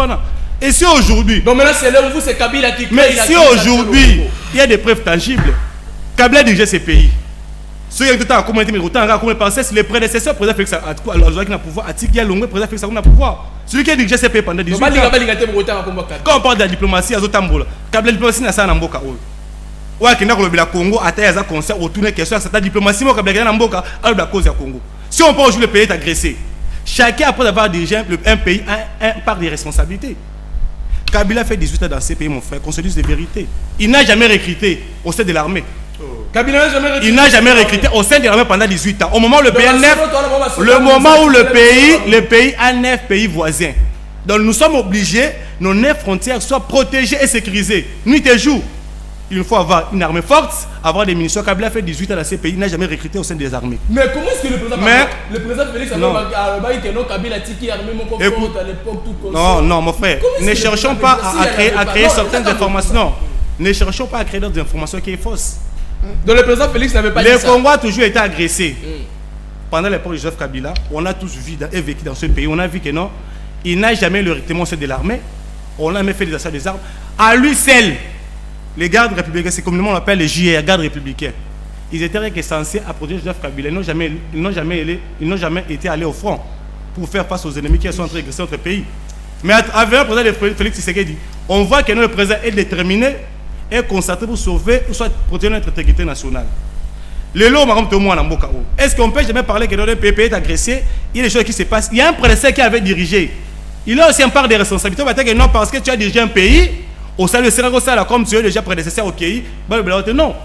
Et si aujourd'hui. Donc maintenant, c'est là où vous, c'est Kabila qui crée. Mais si aujourd'hui, il y a des preuves tangibles, Kabila dirige ces pays. Ceux qui ont tout le temps communauté, mais autant à penser, c'est les prédécesseurs, le président Félix qui a pouvoir, Atiki Longue, le président Félix qui a pouvoir. Celui qui a dirigé ces pays pendant 18 ans. Quand on parle de la diplomatie, à Zotambola, Kabila diplomatie n'a pas Namboka. Ouais, qui n'a pas le Congo, à terre, à concert, autour de question, c'est la diplomatie, mais Kabila Namboka, à la cause du Congo. Si on pense aujourd'hui le pays est agressé, chacun après avoir dirigé un pays a un part des responsabilités. Kabila fait 18 ans dans ces pays, mon frère, qu'on se dise des vérités. Il n'a jamais recruté au sein de l'armée. Il n'a jamais recruté au sein de l'armée pendant 18 ans. Au moment où le pays le pays a 9 pays voisins. Donc nous sommes obligés, nos 9 frontières soient protégées et sécurisées. Nuit et jour. Il faut avoir une armée forte, avoir des munitions. Kabila fait 18 ans dans ces pays, il n'a jamais recruté au sein des armées. Mais comment est-ce que le président Félix a dit que Kabila Tiki armée mon forte à l'époque tout comme ça? Non, mon frère. Ne cherchons pas à créer certaines informations. Ne cherchons pas à créer d'autres informations qui sont fausses. Donc le président Félix n'avait pas dit ça. Le Congo a toujours été agressé. Pendant l'époque de Joseph Kabila, on a tous vu et vécu dans ce pays. On a vu que non, il n'a jamais le recrutement de l'armée. On n'a jamais fait des achats des armes. À lui seul, les gardes républicains, c'est comme on appelle les JR, gardes républicains. Ils étaient censés à protéger Joseph Kabila. Ils n'ont jamais été allés au front pour faire face aux ennemis qui sont en train d'agresser notre pays. Mais avec le président Félix Tshisekedi, on voit que le président est déterminé et concentré pour sauver ou soit protéger notre intégrité nationale. Est-ce qu'on peut jamais parler que notre pays est agressé? Il y a des choses qui se passent. Il y a un prédécesseur qui avait dirigé. Il a aussi un part de responsabilité. Non, parce que tu as dirigé un pays, au sein de Sénégal, comme tu es déjà prédécesseur au pays. Non.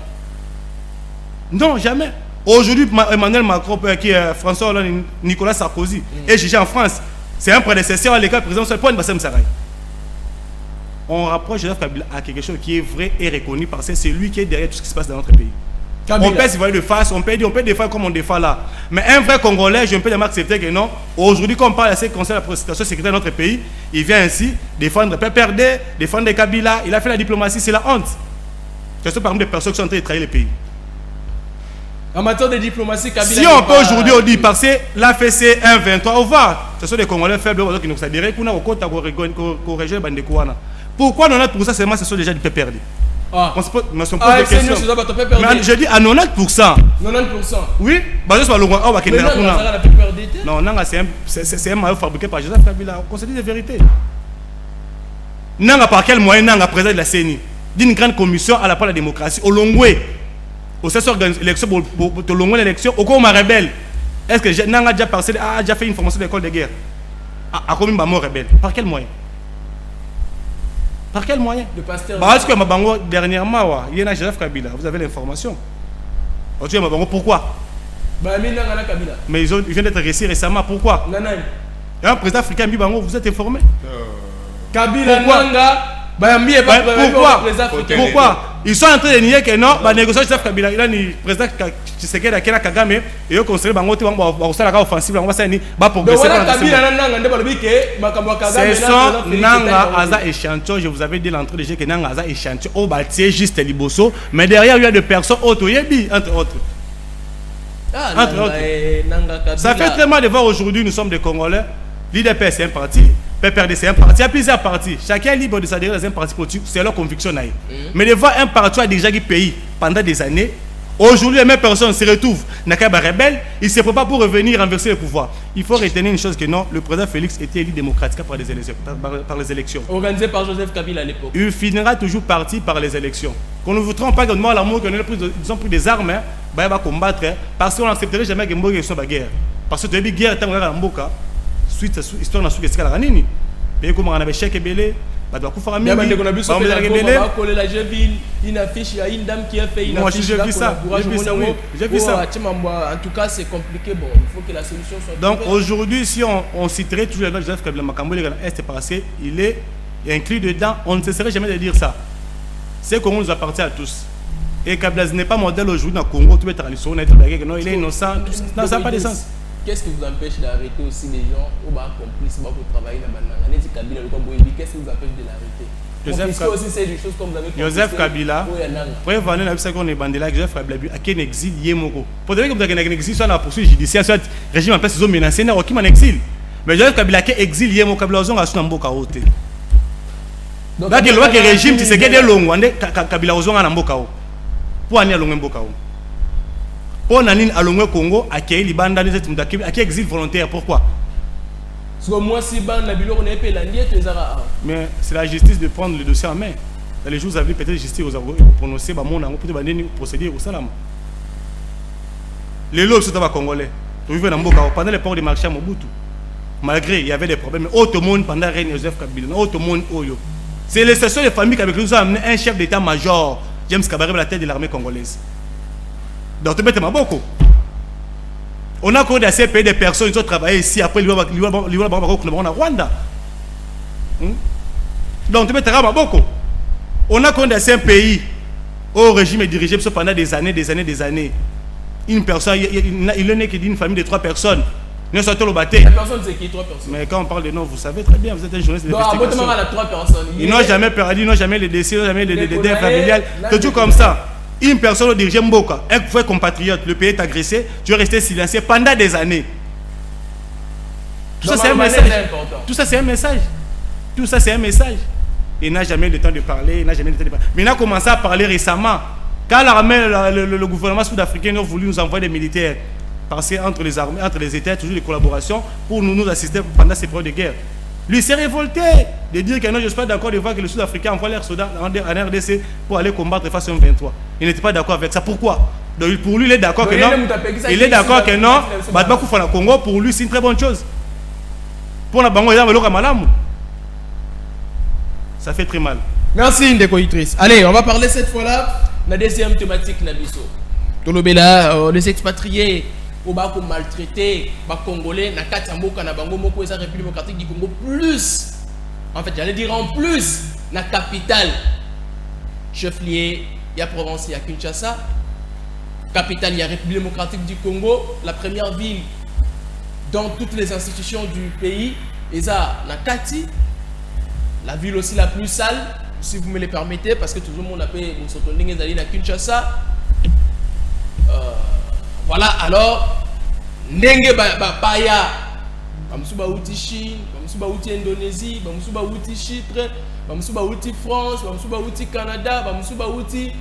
Non, jamais. Aujourd'hui, Emmanuel Macron, qui est François Hollande, Nicolas Sarkozy, est jugé en France. C'est un prédécesseur à l'école président sur le point de Bassem Saraï. On rapproche Joseph Kabila à quelque chose qui est vrai et reconnu parce que c'est lui qui est derrière tout ce qui se passe dans notre pays. Kabila. On peut se voir de face, on peut défendre comme on défend là. Mais un vrai Congolais, je ne peux jamais accepter que non. Aujourd'hui, quand on parle de ce conseil de la prostitution sécuritaire de notre pays, il vient ainsi défendre PPRD, défendre les Kabila. Il a fait la diplomatie, c'est la honte. C'est parmi des personnes qui sont en train de trahir le pays. En matière de diplomatie, Kabila. Si on peut aujourd'hui, on dit parce que l'AFC 1-23, on voit, ce sont des Congolais faibles qui nous adhèrent, qu'on a au compte corriger les bandes. Pourquoi 90% seulement ce sont déjà du PPRD? On se pose des questions. Je dis à 90%. 90%. Oui, non, c'est un maillot fabriqué par Joseph Kabila. On se dit des vérités. Nanga par quel moyen Nanga président de la CENI d'une grande commission à la part de la démocratie au Longwe au sein de l'élection pour Longwe l'élection au Coma rebelle. Est-ce que Nanga a déjà fait une formation de l'école de guerre à combien de morts rebelles? Par quel moyen? Par quel moyen? Le pasteur. Parce que Mabango, dernièrement, il y a Joseph Kabila. Vous avez l'information. Aujourd'hui, Mabango, pourquoi? Mais il vient d'être réussi récemment. Pourquoi? Il y a un président africain, Mabango, vous êtes informé? Kabila, pourquoi? Ils sont en train de nier que non, la négociation Joseph Kabila, il a le président Tshisekedi a Kagame et il a construit Bango, il a offensive, il va progresser. C'est son Nanga Aza échantillon, je vous avais dit l'entrée de jeu que Nanga Aza échantillon, au bâti juste Liboso, mais derrière il y a des personnes autoyebi, entre autres. Ça fait très mal de voir aujourd'hui, nous sommes des Congolais, l'IDPS c'est un parti. PPRD, c'est un parti. Il y a plusieurs partis. Chacun est libre de s'adhérer dans un parti politique, c'est leur conviction. Mais de voir un parti a déjà payé pendant des années, aujourd'hui, les mêmes personnes se retrouvent dans le rebelle, ils se préparent pour revenir renverser le pouvoir. Il faut retenir une chose que non, le président Félix était élu démocratiquement par les élections. Organisé par Joseph Kabila à l'époque. Il finira toujours parti par les élections. Qu'on ne vous trompe pas que nous, l'amour, ils ont pris des armes, ils vont combattre, parce qu'on n'accepterait jamais que Mboka soit la guerre. Parce que la guerre, tant qu'on a Mboka, suite à l'histoire, on a su que c'est la Ranini. Mais comme on avait chèque belé, bah doit couper famille. Mais on a vu ça coller la Jeville, une affiche, il y a une dame qui a fait une affiche. Moi, j'ai vu ça. J'ai vu ça. En tout cas, c'est compliqué. Bon, il faut que la solution soit. Donc aujourd'hui, si on citerait toujours le Joseph Kabila Makambo, c'est parce qu'il est inclus dedans. On ne cesserait jamais de dire ça. C'est qu'on nous appartient à tous. Et Kabila n'est pas modèle aujourd'hui dans le Congo. Tu peux être non, il est innocent. Ça n'a pas de sens. Qu'est-ce qui vous empêche d'arrêter aussi les gens au bas complices pour travailler dans la qu'est-ce qui vous empêche de l'arrêter? Joseph Kabila, pour évaluer la vie qu'on est bandé là, Joseph Kabila a quel exil yémoko. Pour dire que vous avez un exil, soit la poursuite judiciaire, soit le régime en place, ils ont menacé, n'a aucun exil. Mais Joseph Kabila a quel exil yémoko, Kabila a son amboka haute. Donc le régime, tu sais qu'il y a des longs, Kabila a son amboka haute. Pour aller à l'omboka haute. Pour Nanine à l'Ongo Congo, à qui il bande à qui exil volontaire, pourquoi? Parce que moi, si bande la bilo, on est payé mais c'est la justice de prendre le dossier en main. Dans les jours, vous avez peut-être justice, vous avez prononcé, pour procéder au salam. Les lots sont congolais. Pendant les ports de marché à Mobutu, malgré il y avait des problèmes, autre monde pendant la reine Joseph Kabila, autre monde Oyo. C'est les sessions de famille qui avec nous ont amené un chef d'état-major, James Kabarebe, la tête de l'armée congolaise. Donc, tu mets beaucoup. On a connu assez pays de personnes qui ont travaillé ici, après, ils vont à Rwanda. Donc, tu mets beaucoup. On a connu assez un pays où le régime est dirigé pendant des années. Une personne, il est né d'une famille de 3 personnes. Nous sommes au bâté. La personne, c'est qui 3 personnes? Mais quand on parle de nom, vous savez très bien, vous êtes un journaliste d'investigation. Donc, à 3 personnes. Ils n'ont jamais perdu, ils n'ont jamais les décès, ils n'ont jamais les dettes familiales. Tout comme ça. Une personne dirige Mboka, un frère compatriote, le pays est agressé, tu es resté silencieux pendant des années. Tout ça, c'est un message. Tout ça, c'est un message. Tout ça, c'est un message. Il n'a jamais le temps de parler, Mais il a commencé à parler récemment. Quand l'armée, le gouvernement sud-africain a voulu nous envoyer des militaires, parce qu'entre les armées, entre les États, il y a toujours des collaborations pour nous assister pendant ces périodes de guerre. Lui s'est révolté de dire que non, je ne suis pas d'accord de voir que les Sud-Africains envoient leurs soldats en RDC pour aller combattre face au M23. Il n'était pas d'accord avec ça. Pourquoi? Donc pour lui, il est d'accord que non. Il est d'accord que non. Congo, pour lui, c'est une très bonne chose. Pour la Bango, ça fait très mal. Merci Ndeko Idriss. Allez, on va parler cette fois-là de la deuxième thématique Nabiso. Tolobela, les expatriés. Au bas qu'on maltraité, les Congolais, na Katamboka, na Bango Moko, la République démocratique du Congo, plus, en fait, j'allais dire en plus, la capitale, chef-lieu, il y a Provence, il y a Kinshasa, capitale, il y a République démocratique du Congo, la première ville dans toutes les institutions du pays, et ça, la Kati, la ville aussi la plus sale, si vous me le permettez, parce que tout le monde a payé une sorte de Kinshasa. Voilà, alors, Nenge Baya, Bamsuba outi Chine, Bamsuba outi Indonésie, Bamsuba outi Chypre, Bamsuba outi France, Bamsuba outi Canada, Bamsuba outi.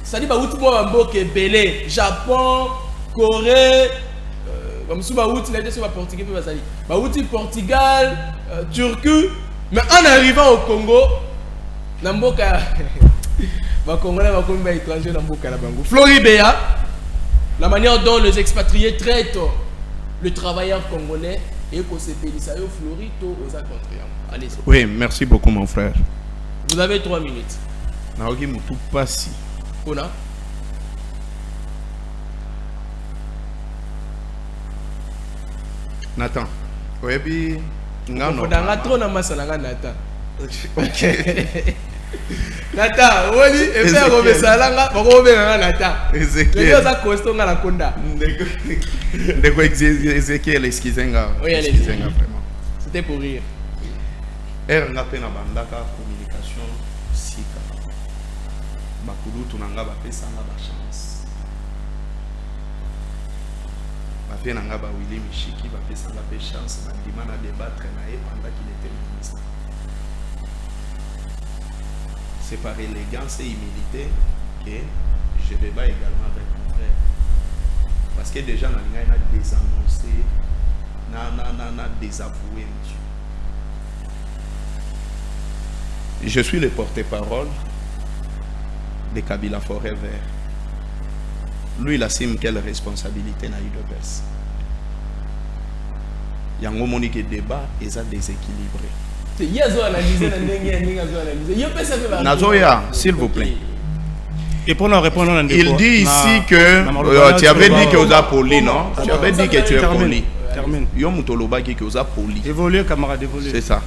Ça dit Bamsuba outi Mboke Belé, Japon, Corée, Bamsuba outi, là, c'est Portugais, Bamsuba Portugal, Turquie. Mais en arrivant au Congo, Namboka. Floribéa, la manière dont les expatriés traitent le travailleur congolais et que c'est Pélissayo Florito aux Acontriens. Allez. Oui, merci beaucoup mon frère. Vous avez 3 minutes. Naogi Moutou Passi. Kona. Nathan. Oui, Nathan. Ok. Nata, woli efe akobesalanga bakobenga nata. Ezekiel za costo ngala konda. Ndeko Ezekiel excusenga. Oui, excusenga vraiment. C'était pour rire. Nga pena bandaka communication sika. Bakulu tunanga ba pesa nga ba chance. Bapé nanga ba Willy Michiki, bapé ça la chance, bandima na débattre pendant qu'il était ministre. C'est par élégance et humilité que je débat également avec mon frère. Parce que déjà, on a désannoncé, on a désavoué, monsieur. Je suis le porte-parole de Kabila Forever. Lui, il assume quelle responsabilité n'a eu de baisse. Il y a un moment qui débat et ça déséquilibré. Nazoya, s'il vous plaît. Et pour nous répondre, il dit ici que tu avais dit que vous êtes poli, non? Tu avais dit que tu es poli. Termine. Que vous êtes poli. Évoluer, camarade, évoluer. C'est ça.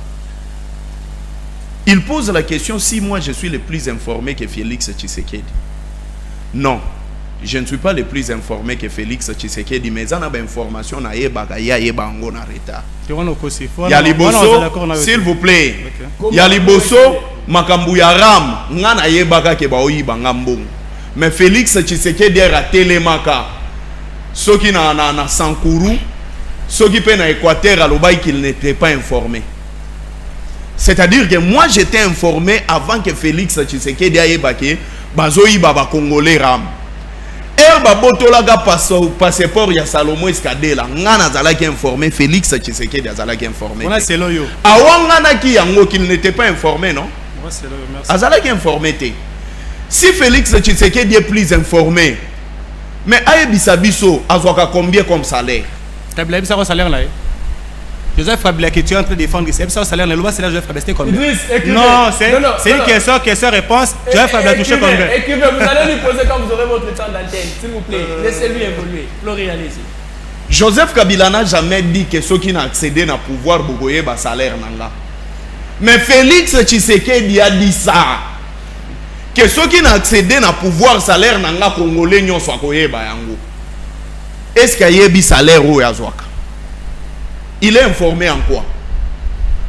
Il pose la question si moi je suis le plus informé que Félix Tshisekedi. Non, je ne suis pas le plus informé que Félix Tshisekedi, mais j'en ai information na yeba ya yeba ngo na retard. Il y a Liboso, s'il vous plaît. Il y a Liboso, makambu ya ram, ngana yeba ke ba oyiba ngambongo. Mais Félix Tshisekedi a telemaka. Ceux qui na Sankuru, ceux qui peuvent na Équateur à l'Obaï qu'il n'était pas informé. C'est-à-dire que moi j'étais informé avant que Félix Tshisekedi a yebake bazoyi baba congolais ram. Erba botolaga passeport ya Salomon Eskadela ngana zalaki informé Félix Tshisekedi azalaki informé. On a c'est loyo. Awangana ki yango qu'il n'était pas informé, non? Moi c'est loyo, merci. Azalaki informé te. Si Félix Tshisekedi est plus informé, mais ayebisa biso azwaka combien comme salaire? Tabla bisa ko salaire là. Joseph Fabila qui tu es en train de défendre, c'est ça salaire, le loi c'est là Joseph Fabila c'était combien? Non, c'est une question-réponse. Joseph Fabila a touché combien? Écrivez, vous allez lui poser quand vous aurez votre temps d'antenne, s'il vous plaît. Laissez-lui évoluer. Flori, allez-y. Joseph Kabila n'a jamais dit que ceux qui n'ont accédé à pouvoir bogoyer bas salaire nanga. Mais Félix Tshisekedi a dit ça. Que ceux qui n'ont accédé à pouvoir salaire nanga congolais n'ont soit koye ba yango. Est-ce qu'il y a un salaire ou yazwaka? Il est informé en quoi?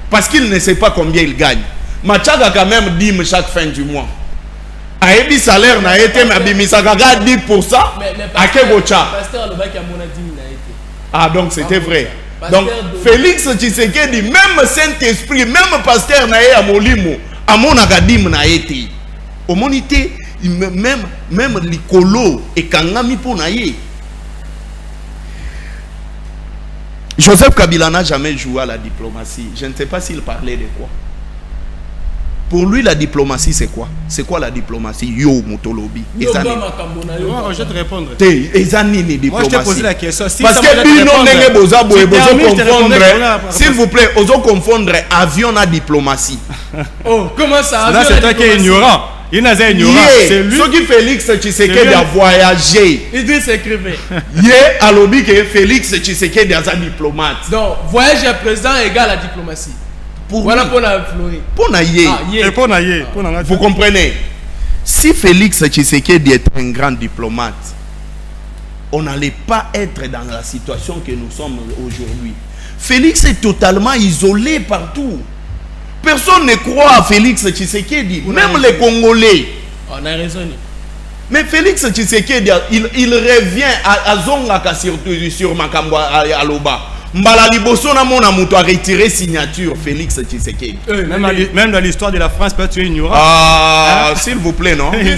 Parce qu'il ne sait pas combien il gagne. Machaga quand même dîme chaque fin du mois. Aébi salaire n'a été mais bimisaka 10%. À Kegocha. Ah donc c'était vrai. Donc Félix Tshisekedi même Saint-Esprit, même pasteur na à Molimo, à mon agadim na été. Au monité même l'icolo et kangami pour naïe. Joseph Kabila n'a jamais joué à la diplomatie. Je ne sais pas s'il parlait de quoi. Pour lui, la diplomatie, c'est quoi? C'est quoi la diplomatie? Yo, Motolobi. Je vais te répondre. Moi, je t'ai posé la question. Parce que s'il vous plaît, osons confondre avion à diplomatie. Oh, comment ça? Là, c'est toi qui es ignorant. Il n'a pas ignorant. C'est lui. Ce qui Félix Tshisekedi a voyagé. Il dit s'écrivait. Hier, à l'objet que Félix Tshisekedi est un diplomate. Donc, voyage à président égale à diplomatie. Voilà pour la Flori. Pour naïe. Vous comprenez? Si Félix Tshisekedi est un grand diplomate, on n'allait pas être dans la situation que nous sommes aujourd'hui. Félix est totalement isolé partout. Personne ne croit à Félix Tshisekedi, même les Congolais. On a raison. Mais Félix Tshisekedi, il revient à Zongaka sur Makambo à Loba. Mbala liboso na mona muto a retiré signature Félix Tshisekedi. Même dans l'histoire de la France, peut-être tu es ignorant. Ah, s'il vous plaît, non? Écrivez,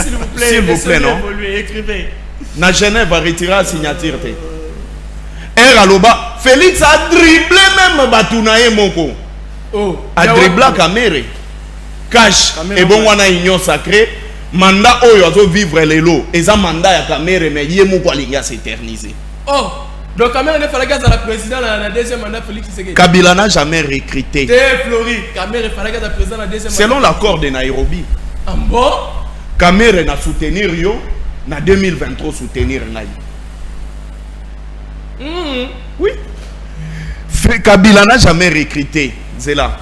s'il vous plaît. S'il vous plaît, non? Écrivez. Na Genève va retirer la signature. Loba, Félix a dribblé même Batunaye Moko. Oh, a dribblé Kamere. Cash. Et bon, on a union sacrée. Mandat oyo azo vivre les lots. Et ça mandat ya Kamere, mais yé Moko alinga s'éterniser. Oh! Donc, Kamere ne fallait pas être président dans la deuxième mandat Félix Tshisekedi. Kabila n'a jamais recruté. Flori, Kamere fallait être président dans la deuxième mandat. Selon l'accord de Nairobi. Ah bon? Kamere n'a soutenir yo, na 2023 soutenir Ngai. Oui. Kabila n'a jamais recruté. C'est là.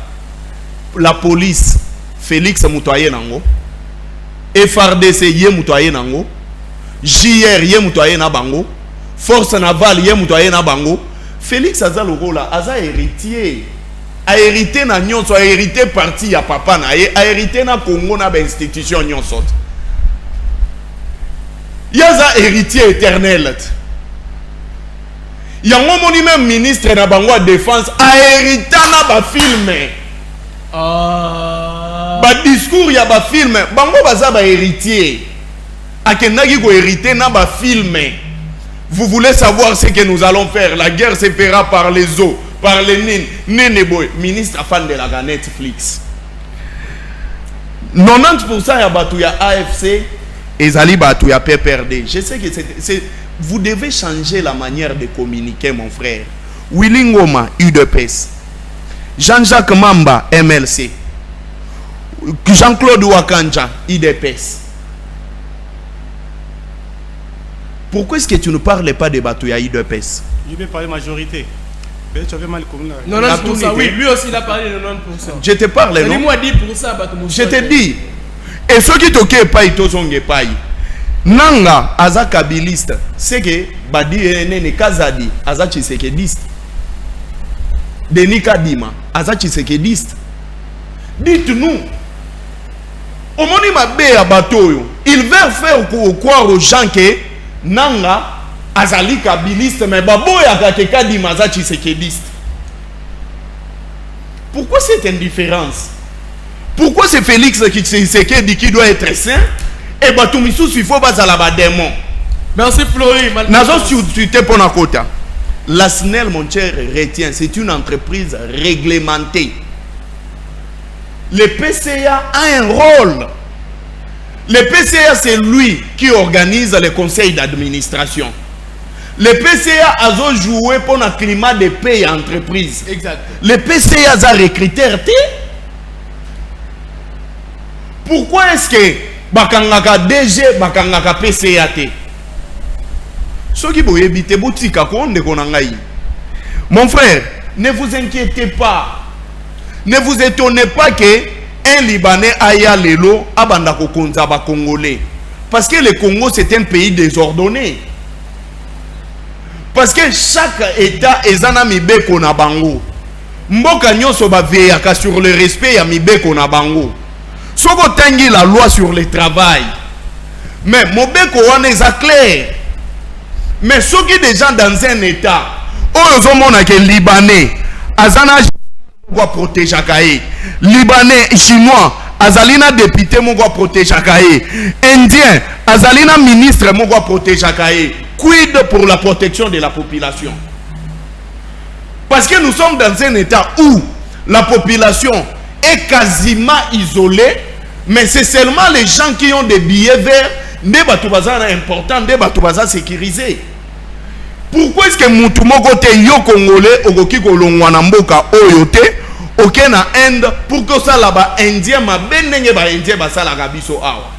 La police, Félix Moutoye Nango. FRDC, Yé Moutoye Nango. JR, Yé Moutoye Nabango. Force navale, Yé Moutoye Nabango. Félix Azalogola, Aza héritier. A hérité na nyonso, a hérité parti ya papa na ye, a hérité na Congo na ba institution nyonso. Yaza héritier éternel. Il y a un même ministre de la défense a hérité na film. Discours il y a film. Bango baza ba héritier. Akendaki ko hériter na film. Vous voulez savoir ce que nous allons faire? La guerre se fera par les eaux, par les nines. Neneboy, ministre fan de la Netflix. 90% ya batu ya AFC ezali batu ya PPRD. Je sais que c'est vous devez changer la manière de communiquer, mon frère. Willy Ngoma, UDPS. Jean-Jacques Mamba, MLC. Jean-Claude Wakanja, IDPS. Pourquoi est-ce que tu ne parles pas de Batouya IDPS? Il veut parler majorité. Tu avais mal comme là. 90%, oui, lui aussi il a parlé de 90%. Je te parle, non? Dis-moi 10%, je te dis. Et ceux qui t'occupent pas, ils t'ont pas. Nanga, aza kabiliste, c'est que Badi Nene Kazadi, aza chisekediste. Denis Kadima, aza chisekediste. Dites-nous, au moment où il a bateau, il veut faire croire aux gens que Nanga, azali kabiliste, mais Baboya Kadima, aza chisekediste. Pourquoi cette indifférence? Pourquoi c'est Félix qui doit être saint? Et Batumissou, il faut pas la démon. Merci Flori. La SNEL, mon cher, retient, c'est une entreprise réglementée. Le PCA a un rôle. Le PCA, c'est lui qui organise le conseil d'administration. Le PCA a joué pour un climat de paix et entreprise. Exact. Le PCA a recruté. Pourquoi est-ce que bakangaka DG bakangaka PCA te? Soki boye bité botika konde konangai. Mon frère, ne vous inquiétez pas. Ne vous étonnez pas que un Libanais aya lelo abanda ko konza ba Congolais. Parce que le Congo c'est un pays désordonné. Parce que chaque état ezana mibeko na bango. Mboka nyonso ba veyaka sur le respect ya mibeko na bango. Soko tangi la loi sur le travail. Mais mobeko wana est clair. Mais ceux qui des gens dans un état, on que Libanais, Azana doit protéger Akaye. Libanais, Chinois, Azalina député mon doit protéger Akaye. Indien, Azalina ministre mon doit protéger Akaye. Quid pour la protection de la population? Parce que nous sommes dans un état où la population est quasiment isolée, mais c'est seulement les gens qui ont des billets verts, des batoubaza importants, des batoubaza sécurisés. Pourquoi est-ce que Moutoumoko te yo Congolais au Goki Kolongwana Mboka Oyote ok na Inde pour que ça là-bas Indien ma benenge ba Indien ba sala gabiso awa?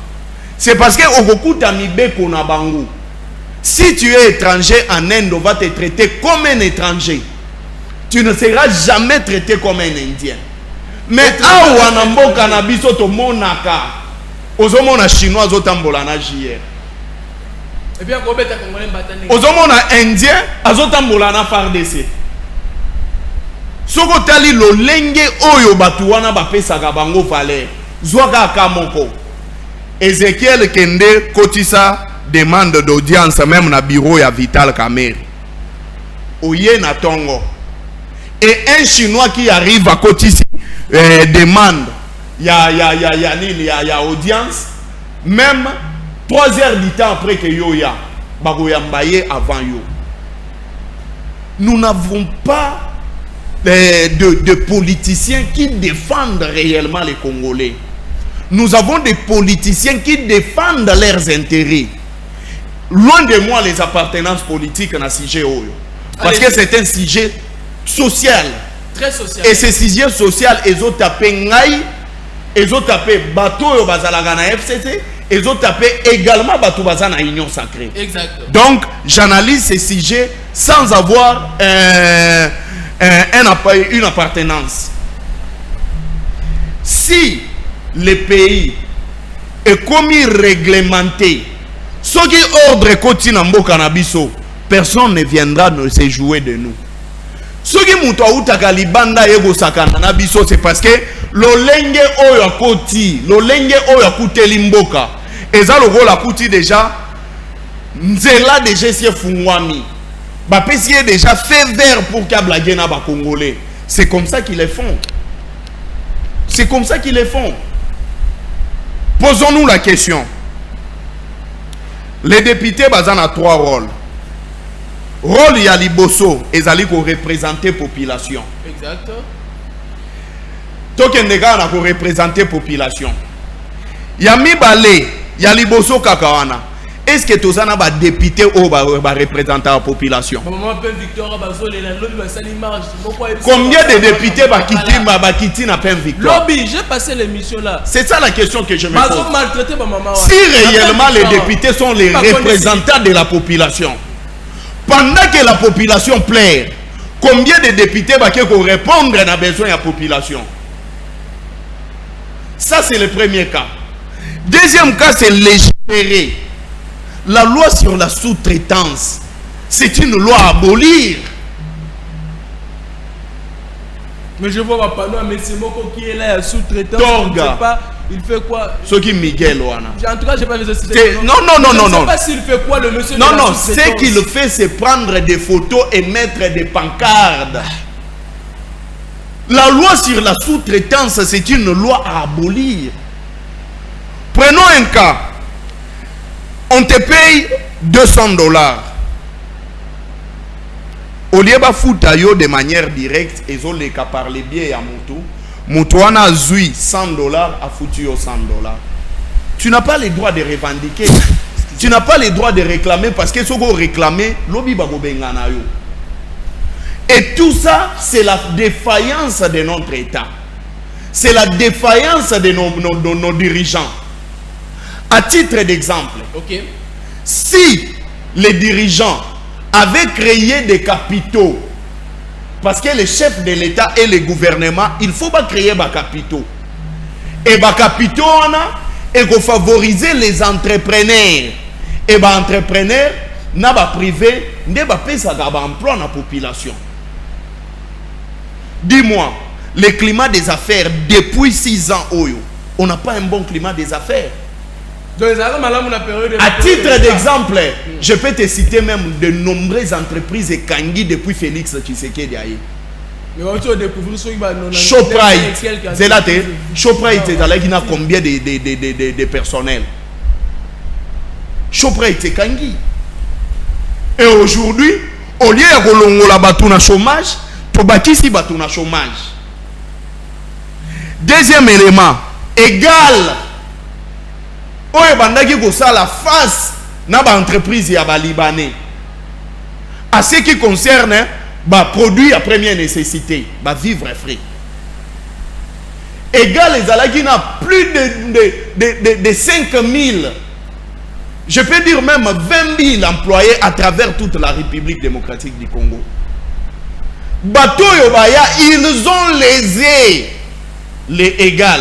C'est parce que Ogokuta mibeko na bango. Si tu es étranger en Inde, on va te traiter comme un étranger. Tu ne seras jamais traité comme un Indien. Mais awa na mboka na biso to monaka ozomona chinois otambola na JR. Et bien Robert Congolais batane. Ozomona indien azotambola na FARDC. Soko tali lo lenge oyo batu wana bapesaka bango valeur. Zwaka kamoko. Ezekiel Kende kotisa demande d'audience même na bureau ya Vital Kamerhe. Oye na tongo. Et un chinois qui arrive à kotisi demande il y a audience même 3 heures du temps après que yo ya bagoyambaye avant yo. Nous n'avons pas de politiciens qui défendent réellement les Congolais. Nous avons des politiciens qui défendent leurs intérêts. Loin de moi les appartenances politiques dans ce sujet. Parce que c'est un sujet social. Très social. Et ce sujet social, ils ont tapé Ngaï, ils ont tapé Bateau Bazalagana FCC, ils ont tapé également Bateau Bazana Union Sacrée. Exact. Donc, j'analyse ces sujets sans avoir une appartenance. Si le pays est commis réglementé, ce qui est ordre Kotinambo Kanabiso, personne ne viendra se jouer de nous. Ce qui est libanda yego sakana na biso, c'est parce que lolenge oyo akoti, lolenge oyo akuteli mboka. Eza logo la kuti déjà nzela déjà sie fungwami. Bapesi est déjà fait vert pour qu'il na ba Congolais. C'est comme ça qu'ils les font. C'est comme ça qu'ils les font. Posons-nous la question. Les députés basent à 3 rôles. Rôle ya liboso ezali ko représenter population. Exact. Token nega na ko représenter population. Ya mibale ya liboso kakawana. Est-ce que tous na ba député ou ba représenter la population? Combien de députés ba kiti na peine victoire? Lobby, j'ai passé l'émission là. C'est ça la question que je me pose. Maman. Si réellement les députés sont les représentants de la population, pendant que la population plaire, combien de députés vont répondre à besoin de la population? Ça, c'est le premier cas. Deuxième cas, c'est légiférer. La loi sur la sous-traitance, c'est une loi à abolir. Mais je vois pas nous, mais c'est Moko qui est là, sous-traitant. Torga. Il fait quoi? Ce qui Miguel Wana. En tout cas, j'ai pas vu ce Non. Je ne sais pas s'il fait quoi le monsieur. Non, ce qu'il fait, c'est prendre des photos et mettre des pancartes. La loi sur la sous-traitance, c'est une loi à abolir. Prenons un cas. On te paye $200. Au lieu de foutre de manière directe, ils ont les cas par les biais à Moutou. Moutouana a zui $100 à foutu au $100. Tu n'as pas le droit de revendiquer. Tu n'as pas le droit de réclamer parce que ce qu'on réclame, l'obi bago bengana yo. Et tout ça, c'est la défaillance de notre État. C'est la défaillance de nos dirigeants. À titre d'exemple, si les dirigeants avaient créé des capitaux, parce que les chefs de l'État et le gouvernement, il faut pas créer des capitaux. Et des capitaux, il faut favoriser les entrepreneurs. Et les entrepreneurs, na ba privé, ne ba pesa ga emploi na population. Dis-moi, le climat des affaires depuis 6 ans, on n'a pas un bon climat des affaires. À titre d'exemple, je peux te citer même de nombreuses entreprises et Kangi depuis Félix Tshisekedi. Shoprite, c'est là, Shoprite, c'est là qu'il a combien de personnel? Shoprite, c'est Kangi. Et aujourd'hui, au lieu de la batouna chômage, tu bâtis si batouna chômage. Deuxième élément, égal. Oye bandaki ko ça la face na ba entreprise ya ba libanais. À ce qui concerne ba produits à première nécessité, ba vivre frais. Égal les alaki na plus de 5000, je peux dire même 20 000 employés à travers toute la République démocratique du Congo. Bato yobaya, ils ont lésé les égal.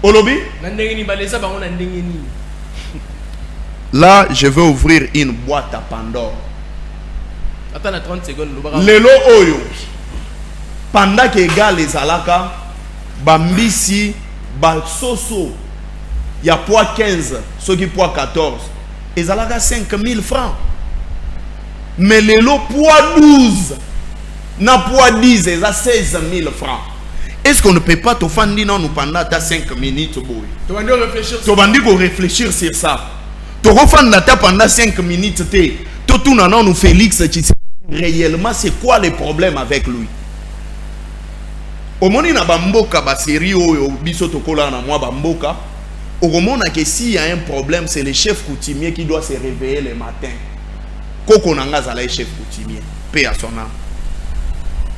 Olobi? Là, je vais ouvrir une boîte à Pandore. Attends 30 secondes. Lelo Oyo. Pendant que les alaka, bambisi, basoso, il y a poids 15, ceux qui poids 14. Les alaka 5 000 francs. Mais lelo poids 12, na poids 10, ils ont 16 000 francs. Est-ce qu'on ne peut pas te faire nous pendant 5 minutes? Tu vas réfléchir sur ça. Tu vas faire pendant 5 minutes. Tu vas nous Félix. Réellement, c'est quoi le problème avec lui? Au moment où Bamboka, ba série ou biso tokola na moi Bamboka, au moment où s'il y a un problème, c'est le chef coutumier qui doit se réveiller le matin. Koko nanga zala chef coutumier. Paix à son âme.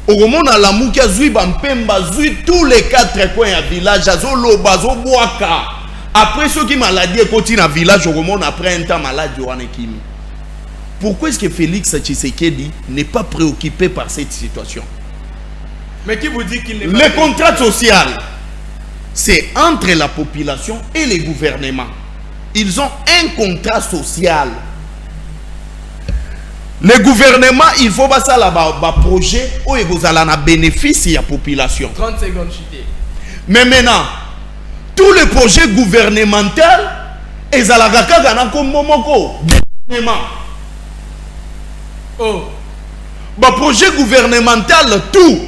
Au moment où la moukia zui bampemba zui tous les 4 coins à village azolo bazo boaka. Après ceux qui maladie continue à village au moment après un temps malade Joanekimi. Pourquoi est-ce que Félix Tshisekedi n'est pas préoccupé par cette situation? Mais qui vous dit qu'il n'est pas le contrat social, c'est entre la population et les gouvernements. Ils ont un contrat social. Le gouvernement, il faut pas ça là projet où vous allez en bénéfice à la population. 30 secondes chuté. Mais maintenant, tous les projets gouvernementaux, ils allaient comme momoko gouvernement. Oh. Projet gouvernemental, tout.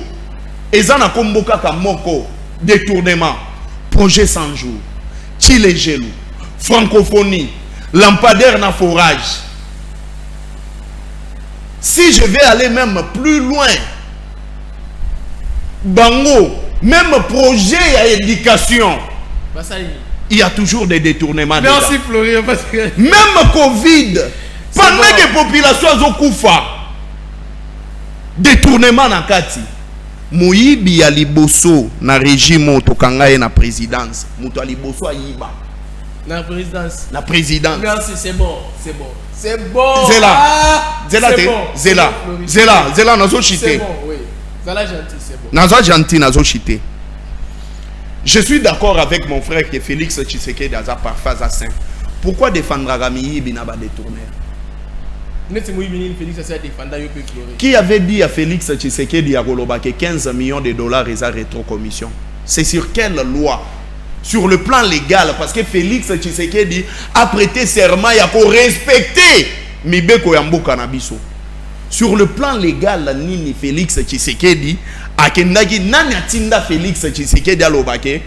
Et ça n'a comboka kamoko. Détournement. Projet 100 jours. Chile gelou. Francophonie. Lampadaire na forage. Si je vais aller même plus loin, Bango, même projet à éducation, il y a toujours des détournements. Merci Florian. Même Covid, pendant que la population sont koufa, détournement na kati. Moyibi ya liboso na régime tokangaye na présidence. Muto liboso ayiba. Na présidence. Na présidence. Merci, c'est bon, c'est bon. C'est bon. Zela. Zela c'est te. bon. Zela. Zela. Zela nazo chité. C'est bon, oui. Zela gentil, c'est bon. Nazo gentil, nazo chité. Je suis d'accord avec mon frère que Félix Tshisekedi a parfois à saint. Pourquoi défendre Rami Binaba détourner? Qui avait dit à Félix Tshisekedi à Goloba que 15 millions de dollars est à rétrocommission? C'est sur quelle loi? Sur le plan légal, parce que Félix Tshisekedi a prêté serment et a respecté Mibeko Yambo Kanabiso. Sur le plan légal, Nini Félix Tshisekedi a kendaki nani atinda Félix Tshisekedi à l'Obake,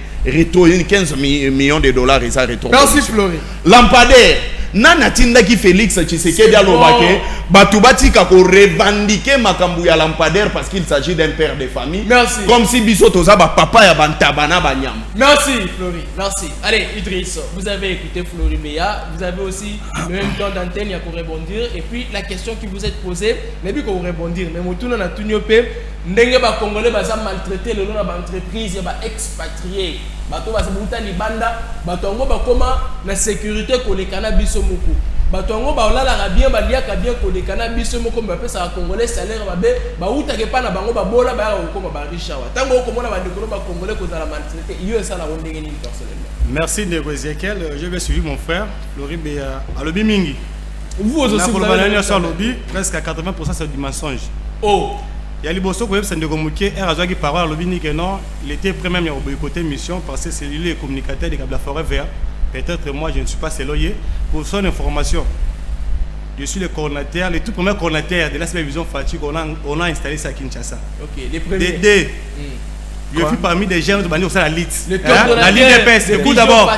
15 millions de dollars et ça rétrocommission. Merci Flori. Lampadaire. Nana tinda ki Félix Tshisekedi à l'Obake, Batubati kako revendiquer makambu ya Lampadaire parce qu'il s'agit d'un père de famille. Merci. Comme si biso toza ba papa ya bantabana banyam. Merci Flori, merci. Allez Idriss, vous avez écouté Flori Meya, vous avez aussi le même temps d'antenne, il y a pour rebondir. Et puis la question qui vous est posée, mais puis qu'on rebondir, mais Moutouna na tunyope, ndenge ba Congolais ba maltraité le long de l'entreprise, ba expatrié. Bato ba sebuta libanda, bato ngo ba koma na sécurité ko le cannabis moko. Bato ngo ba olala bien ba liaka bien ko le cannabis moko ba pesa Congolais salaire ba be ba uta ke pa na bango ba bola ba ko ba richa wa. Tango ko mona ba ndeko ba Congolais ko za la maltraité, iyo ça la ndenge ni personnellement. Merci Nego Ezekiel, je vais suivre mon frère Flori Beya Alobi Mingi. Vous aussi vous avez sur lobby presque à 80% c'est du mensonge. Oh. Il y a les bossos qui sont dégommés. Et parole lobby ni que non, il était prêt même à boycotter mission parce que c'est lui le communicateur de la forêt vert. Peut-être moi je ne suis pas céloyer. Pour son information, je suis le coordinateur, le tout premier coordinateur de la supervision fatigue on a installé ça à Kinshasa. Ok, les premiers. Je suis parmi des jeunes de la LIT. La LIDPS. Écoute d'abord.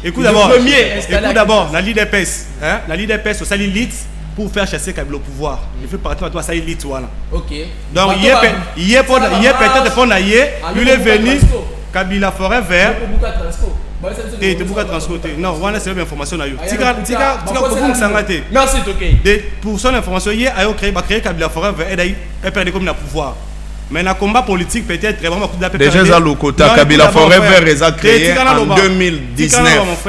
Écoute d'abord. Écoute d'abord. La LIDPS. La LIDPS, c'est LIT pour faire chasser Kabila au pouvoir. Il fait partie de toi, ça LIT. Ok. Donc, il est peut-être pour naïe. Il est venu. Kabila Forêt Vert. Tu peux transporter. Non, voilà, c'est une information. Merci, ok. Pour son information, il a créé Kabila Forêt Vert et il a perdu comme le pouvoir. Mais le combat politique peut-être vraiment beaucoup d'appels. Déjà, le quota Kabila Forêt Vert est créé en 2019.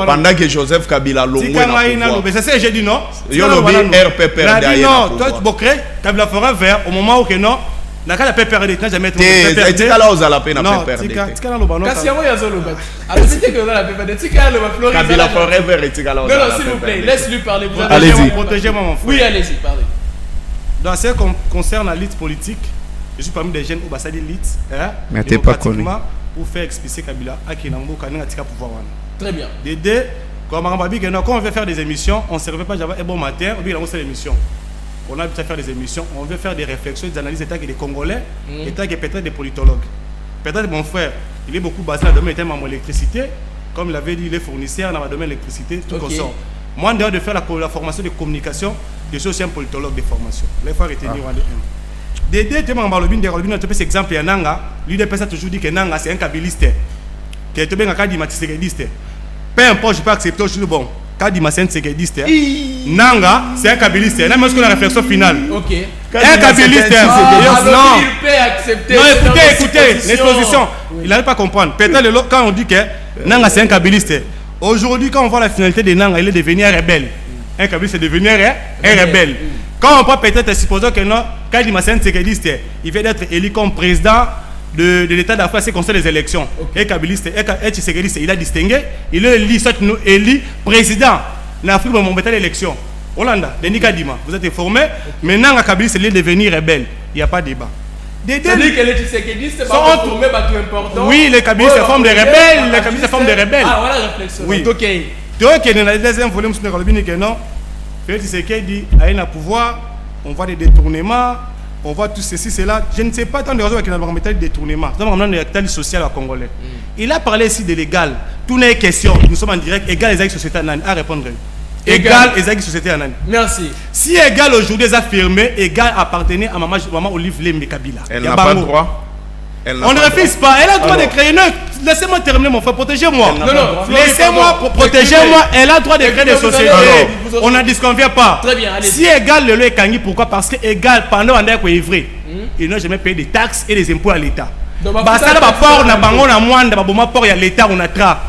Pendant que Joseph Kabila Longwe c'est ça que j'ai dit non. Il y a le RPP derrière. Non, toi tu peux créer Kabila Forêt Vert au moment où que non. La carte PPRD n'a jamais été PPRD. Tu as là aux la peine à PPRD. Kabila Forêt Vert et tu as là aux. Non, s'il vous plaît, laisse-lui parler. Allez-y. Protégez-moi mon frère. Oui, allez-y, parlez. Dans ce qui concerne la lutte politique, je suis parmi des jeunes au Bassadi Lit, mais tu n'es pas connu. Pour faire expulser Kabila à Kinambo, Kananga pouvoir. Très bien. Dédé, quand on veut faire des émissions, on ne se réveille pas un bon matin, ou bien on fait l'émission. On a habitué à faire des émissions, on veut faire des réflexions, des analyses état que des Congolais, état que peut-être des politologues. Peut-être mon frère, il est beaucoup basé dans le domaine de l'électricité, comme il avait dit, il est fournisseur dans le domaine de l'électricité, tout comme ça. Moi, en dehors de faire la formation de communication, je suis aussi un politologue de formation. Il faut retenir Dédé, tu m'as parlé de cet exemple, l'UDPS a toujours dit que Nanga c'est un kabiliste. Que tu es un kadimatisséguediste. Peu importe, je peux accepter aujourd'hui bon. Kadimatisséguediste. Nanga c'est un kabiliste. Là, moi, je la réflexion finale. Ok. Un kabiliste. Non. Il peut accepter. Non, écoutez, l'exposition. Il n'arrive pas à comprendre. Peut-être quand on dit que Nanga c'est un kabiliste. Aujourd'hui, quand on voit la finalité de Nanga, il est devenu un rebelle. Un kabiliste est devenu un rebelle. Quand on peut peut-être supposer que non, quand il vient d'être élu comme président de l'État d'Afrique, c'est concerne les élections. Et Kabiliste, il a distingué, il est élu président de l'Afrique au moment de l'élection. Hollanda, Denis Kadima, vous êtes informé. Maintenant, Kabiliste est devenu rebelle. Il n'y a pas de débat. C'est-à-dire que les Tshisekidistes sont informés, c'est important. Oui, les Kabilistes forment des rebelles. Les Kabilistes forment des rebelles. Ah, voilà la réflexion. Oui. Ok. Donc, il y a un deuxième volume sur le non. Félix Tshisekedi a un pouvoir, on voit des détournements, on voit tout ceci, cela. Je ne sais pas tant de raisons avec le détournement. C'est vraiment le social à Congolais. Il a parlé ici de l'égal. Tout n'est question. Nous sommes en direct. Égal les sociétés à répondre. Égal les sociétés à Merci. Si égal aujourd'hui est affirmé, égal appartenait à maman Olive Lembe Kabila. Elle n'a pas le droit. On ne refuse pas. Elle a le droit de créer une. Laissez-moi terminer mon frère. Protégez-moi. Non. Laissez-moi. Protégez-moi. Elle a le droit de créer des sociétés. On n'en disconvient pas. Très bien. Allez. Si égal le est Kangi, pourquoi? Parce que égal pendant un an est vrai. Ils n'ont jamais payé des taxes et des impôts à l'État. Ça n'a pas port na bango na mwanda baboma port ya l'État on a tra.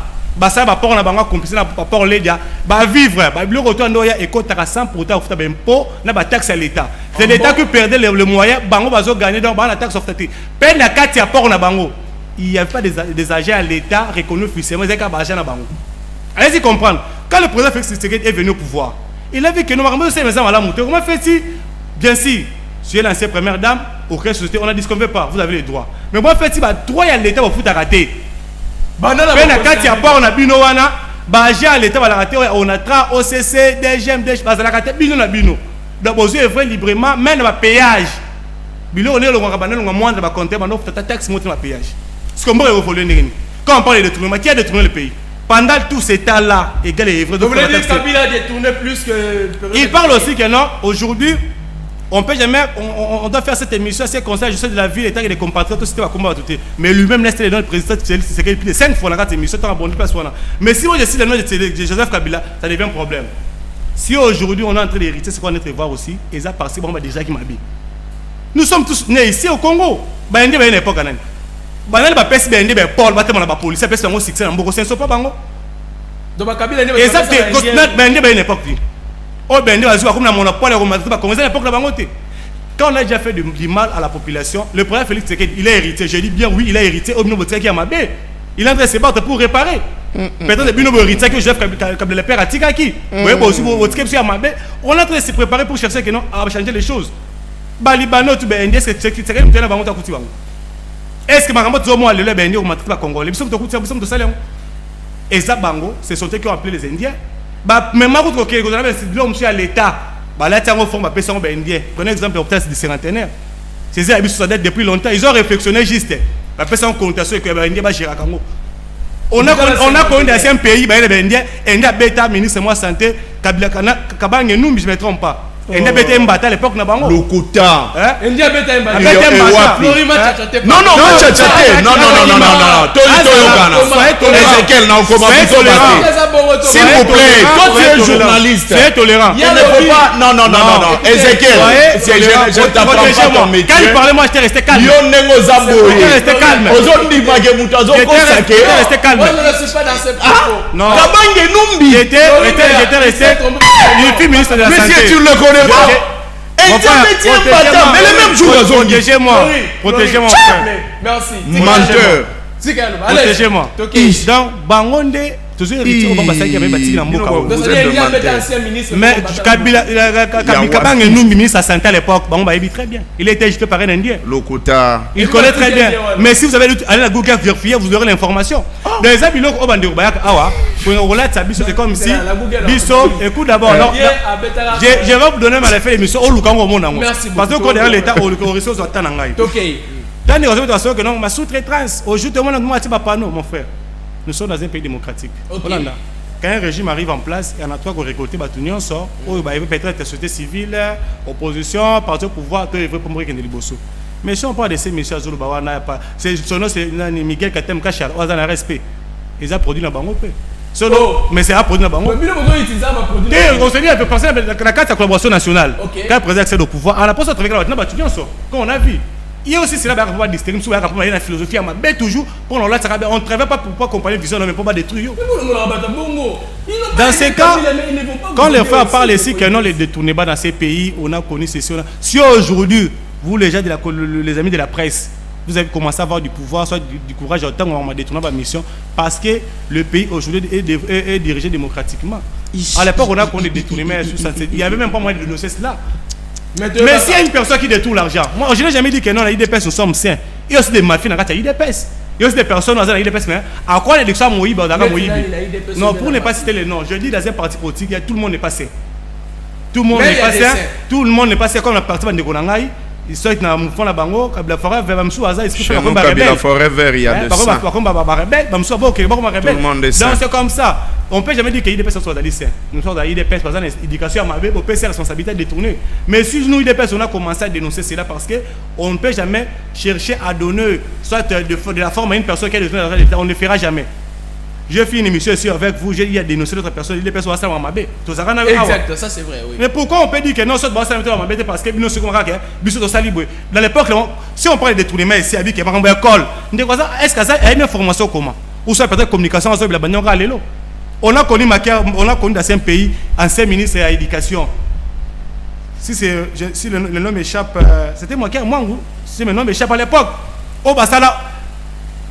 Ça va port na bango complice na port l'État. Ba vivre. Ba bleu retour ndoya ekotaka 100% au futa impôt na ba taxe à l'État. C'est l'État qui perdait le moyen bango bazo gagner donc la taxe officielle. Peine na kati ya port na bango. Il n'y a pas des agents à l'État reconnus officiellement, ils ont agents à bango. Allez-y comprendre. Quand le président Félix Tshisekedi est venu au pouvoir, il a vu que nous avons ces maisons à la montée. Comment fait-il? Bien sûr, je suis l'ancienne première dame, aucune société, on ne disconvient pas, vous avez les droits. Mais moi, fait-il, droit à l'État va foutre à rater. Quand il y a pas, on a bino wana, agent à l'État va la rater, on a tra, OCC, DGM, va la rater, bino na bino. Donc, vous avez vrai librement, même le péage. Bilo, on est le rabanel, on a moins de compter, on a ta taxe, monter le péage. Quand on parle de détournement, qui a détourné le pays? Pendant tout ce temps-là, égal et vrai. Vous voulez dire que Kabila a détourné plus que... Il parle aussi que non, aujourd'hui, on peut jamais, on doit faire cette émission, ces conseils, je sais de la ville, l'État et des compatriotes, tout ce qui va combattre. Mais lui-même, laisse les noms du président, c'est qu'il plus de 5 fois dans cette émission, tant bonne place. Mais si on décide le nom de Joseph Kabila, ça devient un problème. Si aujourd'hui, on est en train d'hériter, c'est qu'on est en train de voir aussi, et ça, parce que bon, déjà qui m'habille. Nous sommes tous nés ici au Congo. Il y a une époque, banal ba pesi bende be Paul batema na ba police pesi bango succès na mboko senso pa bango donc Kabila ne et ça c'est cosmet bende ba une époque o bende ba zuwa comme na monopole ko mazaba comme ça l'époque na bango te quand on a déjà fait du mal à la population le président Félix Tshisekedi il a hérité je dis bien oui il a hérité au bino qui a mabé il est en train de se battre pour réparer peut-être bino hérité que Joseph Kabila le père atika qui vous aussi votre qui a mabé on est en train de se préparer pour chercher que non à changer les choses ba libano tu bende c'est que na bango ta kuti bango. Est-ce que Marambo Zomo a le Béni ou Matripa Congolais? Nous sommes de Salon. Et ça, Bango, ce sont eux qui ont appelé les Indiens. Même si vous avez l'homme à l'État, là, tu as un fonds de personnes indiens. Prenez l'exemple de cinquantenaires. Ces habits sur sa dette depuis longtemps. Ils ont réflexionné juste. La personne en connotation que les Indiens va gérer à Congo. On a connu dans un pays, les Indiens, India Beta, ministre de la Santé, Kabila Kabang, nous, je ne me trompe pas. India Beta Mbata à l'époque, Lokuta. India Beta Mbata. Non. Ezekiel, s'il vous plaît, toi tu es journaliste. C'est tolérant. Il ne faut pas. Non. Ezekiel, je t'apprends pas ton métier. Quand il parlait, moi j'étais resté calme. J'étais resté calme. Aujourd'hui, j'étais resté calme. Moi je ne suis pas dans ce propos. Non. J'étais resté. Il est ministre de la Santé. Monsieur, tu ne le connais pas. Mais le même jour, protégez-moi. Merci. Menteur. Protégez-moi. Donc, Bangonde, toujours héritier au Bambasaki avait bâti dans Moka. Mais Kabila Kabang est nous ministre à santé à l'époque. Bamba il très bien. Il était juste par un Indien. Lokuta. Il connaît très bien. Mais si vous avez allé à la Google vérifier, vous aurez l'information. Dans les habits au Bandé Bayak Awa, pour une relate ça c'est comme si Bisso, écoute d'abord. Je vais vous donner ma fait l'émission au Lukango Monango. Parce que quand derrière l'état au ressources à Tanangai. OK. Dans les ressources que non, ma sous-traitance, aujourd'hui moi c'est pas panneau mon frère. Nous sommes dans un pays démocratique. Okay. Quand un régime arrive en place, il y en a trois qui ont récolté l'union sort, il va peut-être la société civile, opposition, parti au pouvoir, tout est vrai pour mourir qu'il y ait des bossos. Mais si on parle de ces messieurs Azulu Bawana, son nom c'est Miguel Katem Kachar, on a un respect. Ils ont produit dans le bango. Mais c'est un produit dans le bango. On s'est dit, il peut passer la carte de collaboration nationale. Quand le président accède au pouvoir, on a pas avec la l'union sort. Quand on a vu. Il y a aussi cela qui va distinguer sur la philosophie à ma bête toujours pour on ne travaille pas pour accompagner vision mais pour pas détruire. Dans ces cas, quand les frères parlent ici que non les détournés dans ces pays, on a connu ces choses. Si aujourd'hui vous les gens les amis de la presse, vous avez commencé à avoir du pouvoir, soit du courage autant on m'a détourné ma mission parce que le pays aujourd'hui est dirigé démocratiquement. À l'époque on a connu des détournements, il n'y avait même pas moyen de dénoncer cela. Mais s'il y a une personne qui détourne l'argent, moi je n'ai jamais dit que non, la IDPS nous sommes sains. Il y a aussi des mafias dans la IDPS. Il y a aussi des personnes dans la IDPS. Mais à quoi l'élection Moïbe? Non, pour ne pas citer les noms, je dis dans un parti politique, tout le monde n'est pas sain. Tout le monde n'est pas sain. Tout le monde n'est pas sain comme la partie de Konangai. Ils sont dans le fond la bango, Kabila Forêt vers Mamsou Aza, ils sont comme Kabila Forêt vers il y a de ça. Par contre, Mamsou Abo, ok, bon, rebelle. Donc c'est comme ça. On peut jamais dire qu'il y a des personnes qui sont dans les lycées. Nous sommes dans les PS, par exemple, l'éducation à Mabé, on peut faire responsabilité de détourner. Mais si nous, des personnes, on a commencé à dénoncer cela parce qu'on ne peut jamais chercher à donner soit de la forme à une personne qui est détournée dans l'État, on ne le fera jamais. J'ai fait une émission ici avec vous, j'ai dit à dénoncer d'autres personnes, les personnes vont s'en exact, ça c'est vrai, oui. Mais pourquoi on peut dire que non, ça va s'en mettre parce que nous sommes dans l'époque, si on parle de détournement ici, avec les parents d'école, est-ce que ça a une information comment? Ou soit peut-être communication, on a connu dans un pays, ancien ministre de l'éducation. Si le nom m'échappe, c'était moi, si le nom m'échappe à l'époque, au Bassala,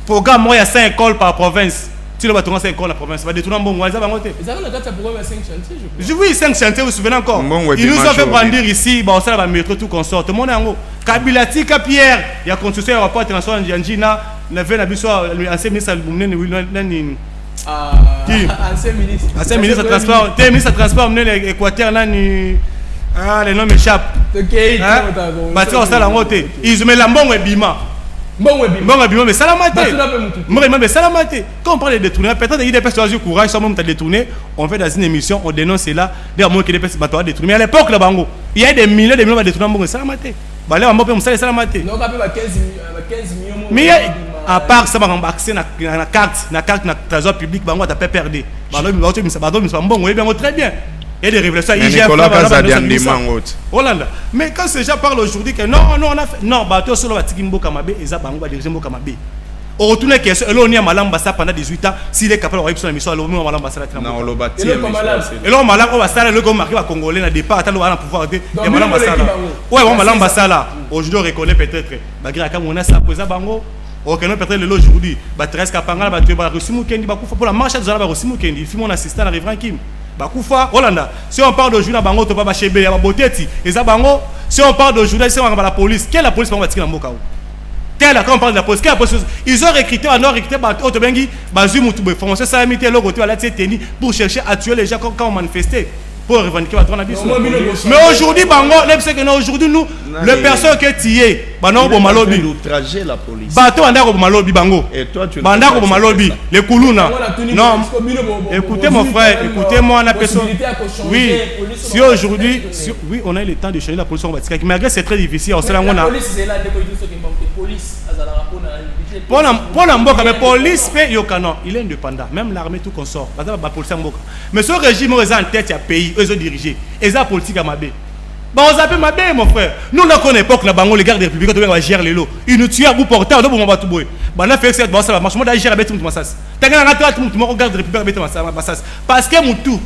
programme, moi, il y a 5 écoles par province. Si le bâtiment 5 écoles la province, va détourner un bon mois, ça va monter. Ils ont la 5 chantiers, je crois. Oui, 5 chantiers, vous vous souvenez encore. Ils nous ont fait brandir ici, ça va mettre tout consort. Tout le monde est en haut. Kabila Tika Pierre, il y a construction un rapport international en Jandjina, l'ancien ministre ancien ministre de transport, ministre de transport, l'Équateur, les noms m'échappent. Ils ont mis la bombe et bima. Mais salamate. Quand on parle de détourner, peut-être qu'il y a des personnes qui ont courage, sans même détourner. On fait dans une émission, on dénonce cela. Il y a des personnes qui ont détourné. Mais à l'époque, il y a des milliers de millions de détournements. Salamate. Non, on peut 15 millions. Mais à part ça, on va accès à la carte, dans le trésor public, on va perdre. Très bien. Il y a des révélations. Hollande. Mais quand ces gens parlent aujourd'hui que non, on a fait. Non, bateau sur le Tikimbo Kamabé, et Zabango va diriger Kamabé. On retourne que on y a Malambassa pendant 18 ans. S'il est capable de réussir la mission, on va Malambassa. Non, on l'a bâti. Et là, on va ça, le gomme va congolais, n'a départ, attends, on va pouvoir aider. Et Malambassa. Ouais, on Malambassa là. Aujourd'hui, on reconnaît peut-être. Bagra Kamona, ça, pour Zabango. Ok, non, peut-être le lot aujourd'hui. Batres Kapanga, Batue, Barusimu Kendi, Bakoufa. Pour la marche de Zala, Barusimu Kendi, il fait mon assistant à Révérend Kim. Bakoufa, Hollanda. Si on parle d'aujourd'hui, Bango, tu vas pas chez Béa, Boteti. Et ça, Bango, si on parle d'aujourd'hui, si on parle de la police, quelle est la police pour Batiki Namboka? Quand on parle de la police, quelle est la police? Ils ont recruté, on a recruté, Otobengi, Bazumoutoube, formation, ça a mis le côté à la TNI pour chercher à tuer les gens quand on manifestait. Pour revendiquer votre avis. Mais aujourd'hui, aujourd'hui, nous, les personnes qui sont tuées, Bango Malobi. Outrager la police. Bateau Andako Malobi, Bango. Et toi, tu Bandako Malobi, les Koulouna. Non, écoutez mon frère, écoutez-moi, la personne. Oui, si aujourd'hui, oui, on a eu le temps de changer la police, on va dire. Malgré c'est très difficile, on sait là, on a. Pour l'Amboka, mais police, il est indépendant. Même l'armée, tout consort. Mais ce régime, ils ont en tête, il y a pays, ils ont dirigé. Ils ont politique à Mabé. Bon, on s'appelle Mabé, mon frère. Nous, on a connu l'époque, les gardes républicains, on va gérer les lots. Ils nous tuent à bout porté, on va tout bouer. On a fait ça, ça va marcher. Moi, j'ai géré tout le monde. T'as gagné tout le monde, garde républicain, parce que mon tout,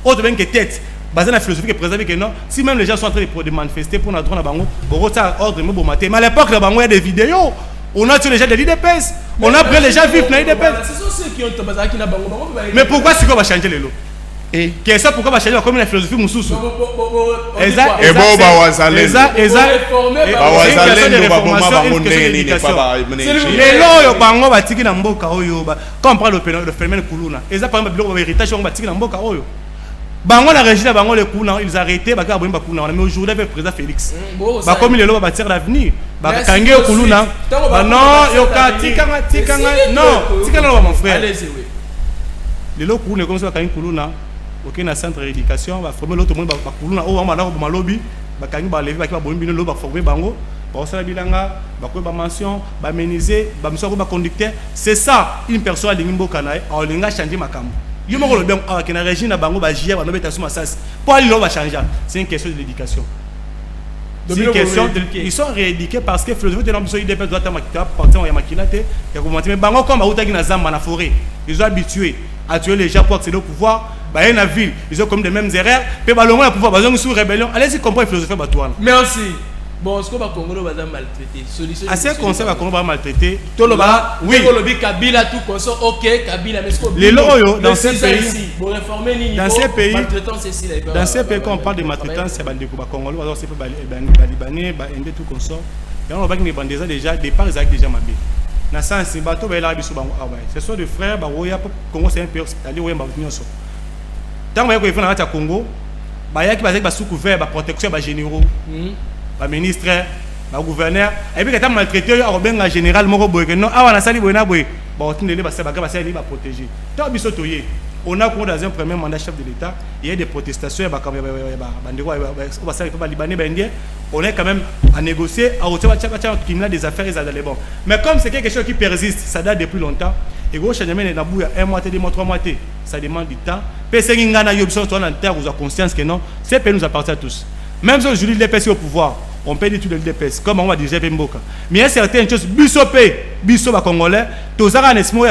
autre bien que tête. Basé sur la philosophie qui est présente, que non, si même les gens sont en train de manifester pour notre droit à Bango, pour ça, ordre, mais à l'époque, il y a des vidéos. On a tué les gens de l'IDPS. On a pris les gens vifs dans l'IDPS. Mais pourquoi c'est qu'on va changer les lots? Et qu'est-ce que pourquoi on va changer comme la philosophie Moussous? Et bon, les lots, Bango va tirer dans Mboka. Quand on parle de phénomène Koulouna, et ça, par exemple, l'héritage, on va tirer dans Mboka. Bango la régie, Bango les Kouna, ils arrêtaient, mais aujourd'hui avec le président Félix. Comme les lots va tirer l'avenir. Kangé au Koulouna. Non, Yoka, Tikanga, non, Tikanga, mon frère. Les lots Kouna, comme ça, Kangé Koulouna, aucun centre d'éducation, va former l'autre monde, Koulouna, oh, on va dans le lobby, Kangé va lever, va bomber le lot, va former Bango, va faire la bilanga, va faire la mention, va méniser, va me sortir, va conducteur. C'est ça, une personne à l'Ingimbo Kanaï, on l'a changé ma cam. Il y a bien avec la régie na bango ba jier ba nobeta suma sas. Pour aller va changer. C'est une question de l'éducation. C'est une question de ils sont rééduqués parce que philosophie de l'ambition il dépend de ta makita partir en yamakilate ya ko mais bango comme ba utaki na zamba na forêt. Ils sont habitués à tuer les gens pour accéder au pouvoir. Ba na ville, ils ont comme des mêmes erreurs, pe ba longo na pouvoir ba zong sous rébellion. Allez-y comprendre philosophie ba toi. Merci. Bon, est-ce que le Congo va maltraiter? Assez conseil va Congo va maltraiter. Oui. Kabila tout consort. OK, Kabila mais les loyaux dans ces pays. Dans ces pays. Dans ces pays quand on parle de maltraitance, c'est bande de Congolais, alors c'est pas Libanais, Indé tout consort. Et on va que les déjà départ ils déjà mabé. Na sens bateau ba la biso bango awa. Ce sont des frères ba woya Congo c'est un pays hospitalier woya ba nyonso. Tant que il faut na Congo Baya qui va sous couvert, ba protection, ba généraux, ba ministre, ba gouverneur. Et puis quand maltraité, on ben général moko boy que non, ah on a sali boyna boy, ba otindele ba saba ba sali ba protéger. Tant biso toyé. On a dans un premier mandat chef de l'État, il y a des protestations, on est quand même à négocier, à des affaires et bon. Mais comme c'est quelque chose qui persiste, ça date depuis longtemps, et gros changement est un mois, 2 mois, 3 mois, ça demande du temps. PC Ngana Yobson, on a vous a conscience que non, ces pays nous appartient à tous. Même si aujourd'hui l'EPS au pouvoir, on peut dire tout le DPS, comme on va dire Mboka. Mais il y a certaines choses, Bissop Congolais, tous à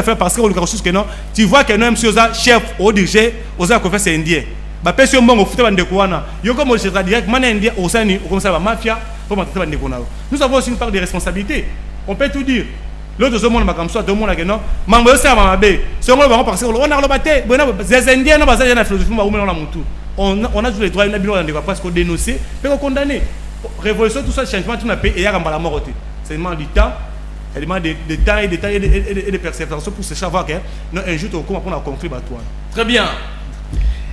faire parce que que non, tu vois que non, même si on a chef au dirigé, on a confessé c'est indien. Bah, personne ne peut faire des couana. Yo comme je direct, man indien, au sein comme ça, la mafia, pour m'entendre des couana. Nous avons aussi une part de responsabilité. On peut tout dire. L'autre monde m'a comme ça, tout le monde a que non. Mambo ça m'a bé. Ce qu'on va parce qu'on a le batté. Les indiens n'ont pas besoin de philosophie, on a tous les droits, on a besoin de parce qu'on dénoncer, mais on condamner. Révolution, tout ça, changement, tout n'a pas et il y a la mort. C'est demande du temps, il demande des temps et des persévérances pour se savoir qu'un jour, on va conflit. Très bien.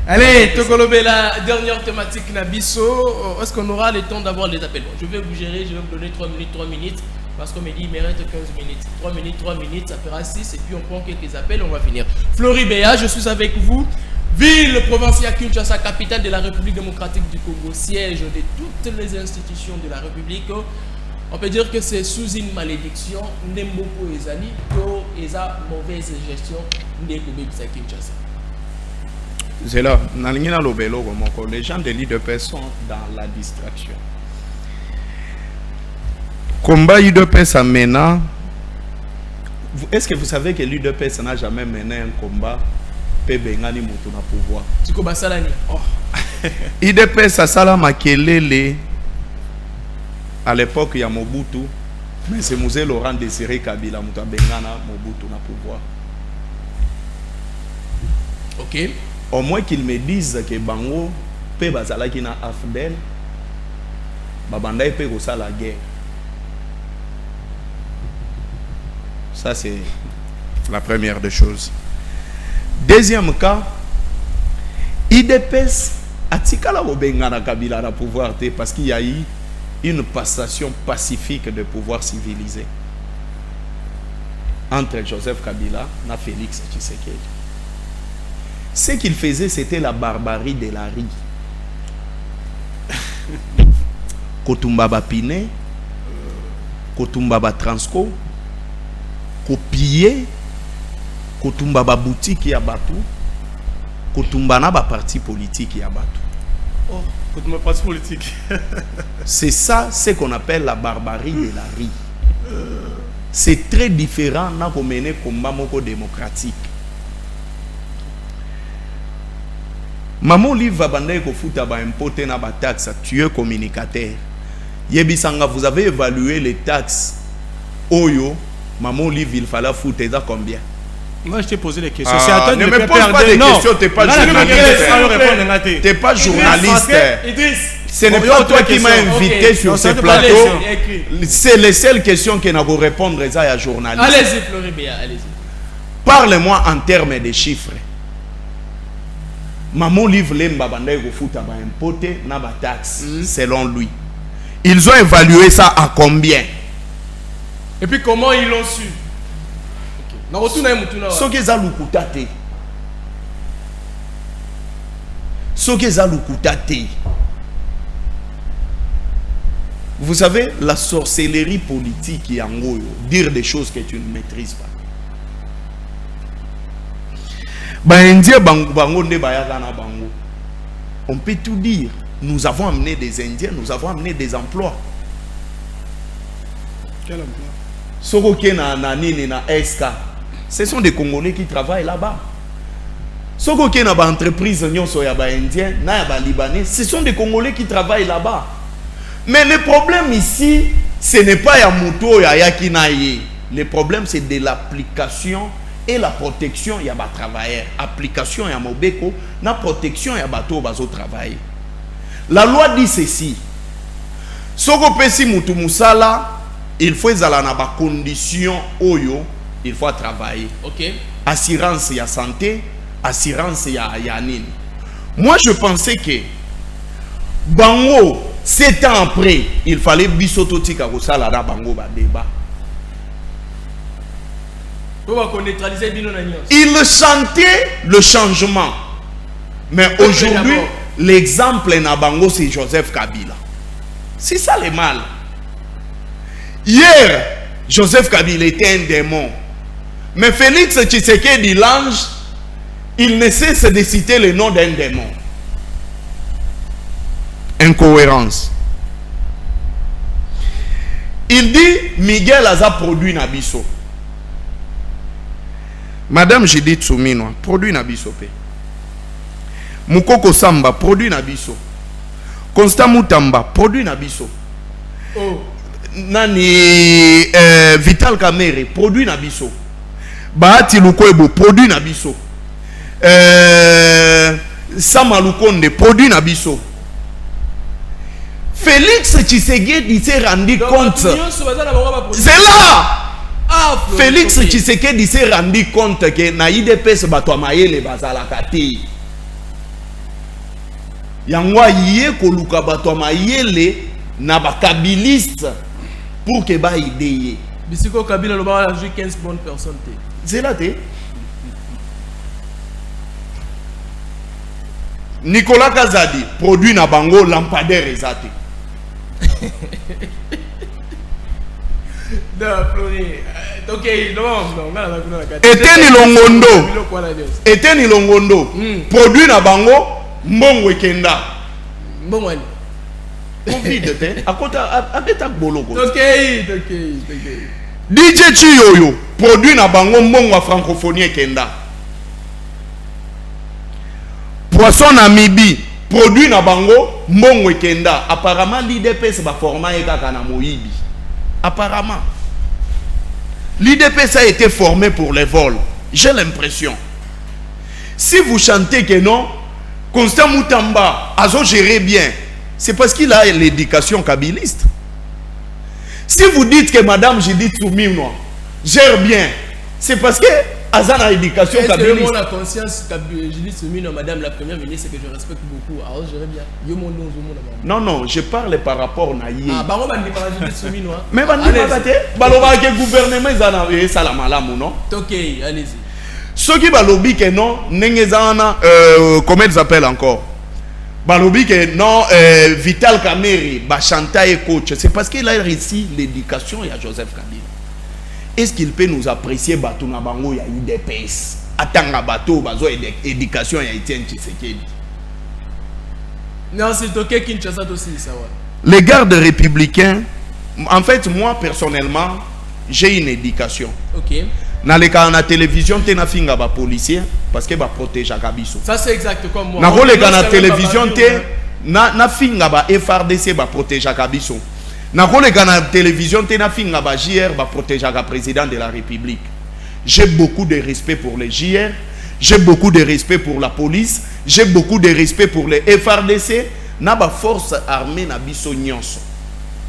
Allez, Tokolobe, la dernière thématique Nabiso. Est-ce qu'on aura le temps d'avoir les appels? Je vais vous gérer, je vais vous donner 3 minutes. Parce qu'on me dit, il me reste 15 minutes. 3 minutes, ça fera 6. Et puis on prend quelques appels, on va finir. Floribéa, je suis avec vous. Ville provinciale Kinshasa, capitale de la République démocratique du Congo, siège de toutes les institutions de la République. On peut dire que c'est sous une malédiction. Nemboko ezali, to eza mauvaise gestion de Kinshasa. C'est là, les gens de l'IDPS sont dans la distraction. Combat IDPS à Mena. Est-ce que vous savez que l'IDPS n'a jamais mené un combat? Bengani moto na pouvoir. Tiko basalani. Oh. IDPS a sala makelele à l'époque il y a Mobutu, mais c'est Mosé Laurent Désiré Kabila moto bengana Mobutu na pouvoir. OK. Au moins qu'ils me disent que bango pe bazala ki na afdel babanda pe ko sala guerre. Ça c'est la première des choses. Deuxième cas, IDPS a tikala bengana Kabila na pouvoir parce qu'il y a eu une passation pacifique de pouvoir civilisé entre Joseph Kabila et Félix Tshisekedi. Ce qu'il faisait, c'était la barbarie de la rue. Kotumba Bapine, Kotumba Transco, copier. Kotumba ba boutique ya batu, Kotumba na ba parti politique ya batu. Oh, Kotumba parti politique. C'est ça, ce qu'on appelle la barbarie de la rue. C'est très différent na ko mener combat moko démocratique. Maman livre va banda ko futa ba impoter na ba taxe, tuer communicateur. Yebisanga, vous avez évalué les taxes. Oyo, maman livre il fallait foutre ça combien? Moi, je t'ai posé des questions. Ne me pose pas des questions, tu n'es pas journaliste. Tu n'es pas journaliste. Ce n'est pas toi qui m'as invité sur ce plateau. C'est les seules questions que n'a pas répondre à un journaliste. Allez-y, Floribéa, allez-y. Parle-moi en termes de chiffres. Maman livre lemba banda ko futa ba impoter na ba taxe selon lui. Ils ont évalué ça à combien? Et puis comment ils l'ont su? Vous savez, la sorcellerie politique est en gros, dire des choses que tu ne maîtrises pas. On peut tout dire. Nous avons amené des Indiens, nous avons amené des emplois. Quel emploi? Sokoke na nini na SK. Ce sont des Congolais qui travaillent là-bas. Sokoke na ba entreprise nyonso ya ba Indien, na ya ba Libanais, ce sont des Congolais qui travaillent là-bas. Mais le problème ici, ce n'est pas ya muto ya yakinaye. Le problème c'est de l'application et la protection ya ba travailleurs. Application ya mobeko, na protection ya bato bazo travailler. La loi dit ceci. Soko pesi mutu musala, il faut zala na ba condition oyo, il faut travailler. OK. Assurance ya santé, assurance ya nini. Moi je pensais que Bango, 7 ans après, il fallait bisototika ko sala da bango ba débat. Il chantait le changement. Mais aujourd'hui, l'exemple na bango c'est Joseph Kabila. C'est ça le mal. Hier, Joseph Kabila était un démon. Mais Félix Tshisekedi, l'ange, il ne cesse de citer le nom d'un démon. Incohérence. Il dit Miguel Aza produit Nabiso. Madame Judith Soumino produit Nabiso. Mukoko Samba produit Nabiso. Constant Moutamba produit Nabiso. Oh. Nani Vital Kamere produit Nabiso. Bahati Lukwebo produit Nabiso. Sama Lukonde produit Nabiso. Félix Tshisekedi s'est rendu compte. C'est là. Félix Tshisekedi s'est rendu compte que na IDPS bato mayele bazala kati. Yangwa yé koluka bato mayele na bakabiliste pour que ba idée. Bisiko Kabila le ba joué 15 bonnes personnes. C'est là té. Nicolas Kazadi produit na bango lampadaire ezate. Eteni Longondo produit na bango mbongo ekenda mbongo Covid te akota abeta boloko okay. DJ Chiyoyo produit na bango mbongo wa francophonie ekenda Poisson Namibi produit na bango mbongo ekenda. Apparemment l'IDPS ba forma ekaka na moyibi. Apparemment l'IDPS a été formé pour les vols. J'ai l'impression. Si vous chantez que non, Constant Moutamba a géré bien, c'est parce qu'il a l'éducation kabiliste. Si vous dites que Madame Judith Soumino gère bien, c'est parce que Azan a l'éducation kabiliste. Est-ce que la conscience Judith Soumino, Madame la Première ministre, que je respecte beaucoup, alors gère bien. Non, je parle par rapport à Yé. Ah, bah on va dire par Judith Soumino. Mais on va dire que le gouvernement est salamalamu, non? Ok, allez-y. Ceux qui balobi que non, n'engezana, comment ils s'appellent encore? Balobi que non, Vital Kamere, Bachanta et coach, c'est parce qu'il a réussi l'éducation à Joseph Kabila. Est-ce qu'il peut nous apprécier Batuna Bango ya IDPS? Atanga bateau, bazo éducation ya Etienne Tshisekedi. Non, c'est ok Kinshasa aussi, ça va. Les gardes républicains, en fait, moi personnellement, j'ai une éducation. Ok. Dans les cas la télévision, tu as finga ba policier parce que ba protège Kabiso. Ça c'est exact comme moi. Dans les cas la télévision, tu na finga ba FRDC ba protège Kabiso. Dans les cas la télévision, tu na finga ba JR ba protège le président de la République. J'ai beaucoup de respect pour les JR, j'ai beaucoup de respect pour la police, j'ai beaucoup de respect pour les FRDC, na ba force armée na biso nyonso.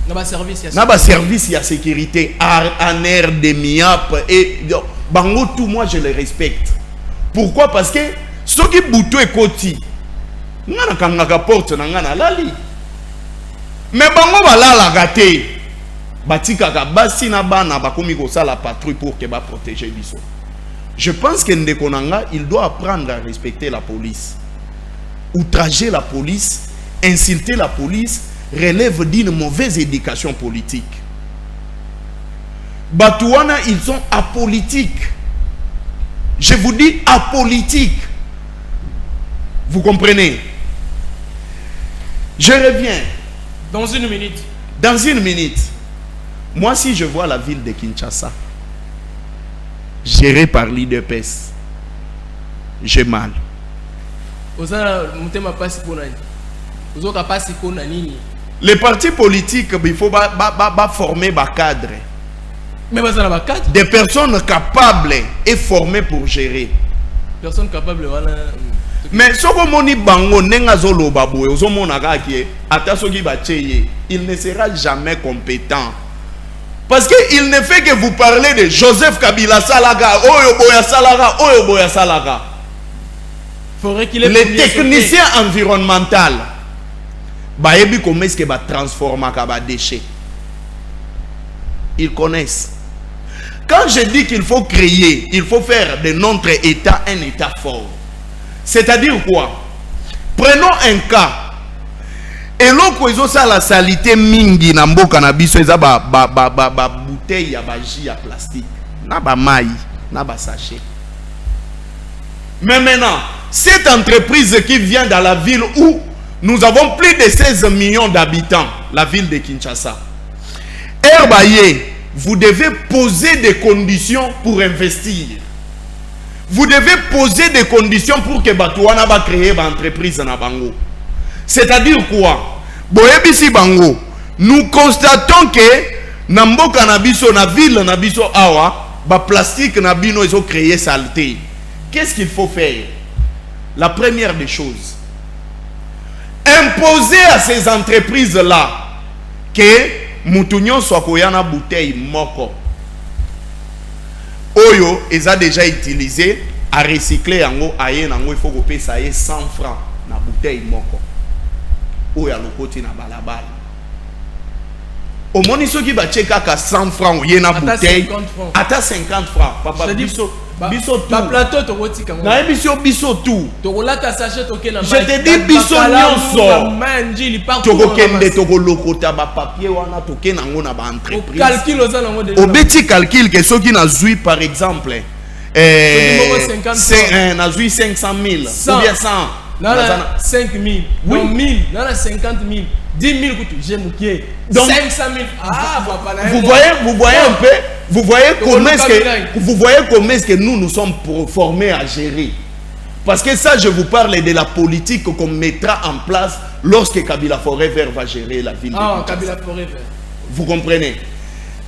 Naba service ya sécurité en air de miap et bango tout moi je les respecte. Pourquoi? Parce que ceux qui boutou et koti ngana kangaka porte na ngana lali. Mais bango balala gâté. Batika ka basi na bana bakomi ko sala patrouille pour que ba protéger biso. Je pense que Ndekonanga il doit apprendre à respecter la police. Outrager la police, insulter la police relève d'une mauvaise éducation politique. Batouana, ils sont apolitiques. Je vous dis apolitiques. Vous comprenez? Je reviens. Dans une minute. Dans une minute. Moi, si je vois la ville de Kinshasa gérée par l'IDPS, j'ai mal. Les partis politiques, il faut former des cadres. Des personnes capables et formées pour gérer. Personnes capables, voilà. Mais ce que moni bango nengazolo baboué, il ne sera jamais compétent. Parce qu'il ne fait que vous parler de Joseph Kabila Salaga, Oyoboya Salaga, Oyoboya Salaga. Faudrait qu'il ait les techniciens environnementaux. bayebi comment est-ce que ba transformer ba déchets. Ils connaissent. Quand je dis qu'il faut créer, il faut faire de notre État un État fort. C'est-à-dire quoi? Prenons un cas. Et l'autre, ça la salité mingi na mboka na biso eza ba bouteille ya ba jus ya plastique. Na ba maï, na ba sachet. Mais maintenant, cette entreprise qui vient dans la ville où nous avons plus de 16 millions d'habitants, la ville de Kinshasa. Herbaye, vous devez poser des conditions pour investir. Vous devez poser des conditions pour que Batouana va créer une entreprise na bango. C'est-à-dire quoi? Boyebisi bango, nous constatons que Nambo Kanabiso na ville nabiso awa, ba plastique na bino ils ont créé saleté. Qu'est-ce qu'il faut faire? La première des choses, imposer à ces entreprises-là que Moutounion soit koyana bouteille moko. Oyo, ils ont déjà utilisé à recycler en aye nango il faut que ça ait 100 francs na bouteille moko. Oyo le côté na balabala. Au moni ceux qui va checker à 100 francs ou na bouteille à 50 francs. Papa biso biso tout. Ba plateau to roti kango. Na biso tout. To rolata sachet to na. Je te dis biso nyonso. Manji li pas. To kende to lokota ba papier wana to ke nango na ba entreprise. Calcul aux nango de. Au petit calcul que ceux qui na zui par exemple na zui 500 000 ou bien 100 Nana 5 000, oui. 1000, nana 50 000, 10 000 j'ai mouqué. 500 000. Ah, vous voyez un peu, vous voyez comment est-ce que nous sommes formés à gérer. Parce que ça, je vous parle de la politique qu'on mettra en place lorsque Kabila Forêt Vert va gérer la ville. Ah, Kabila Forêt Vert. Vous comprenez?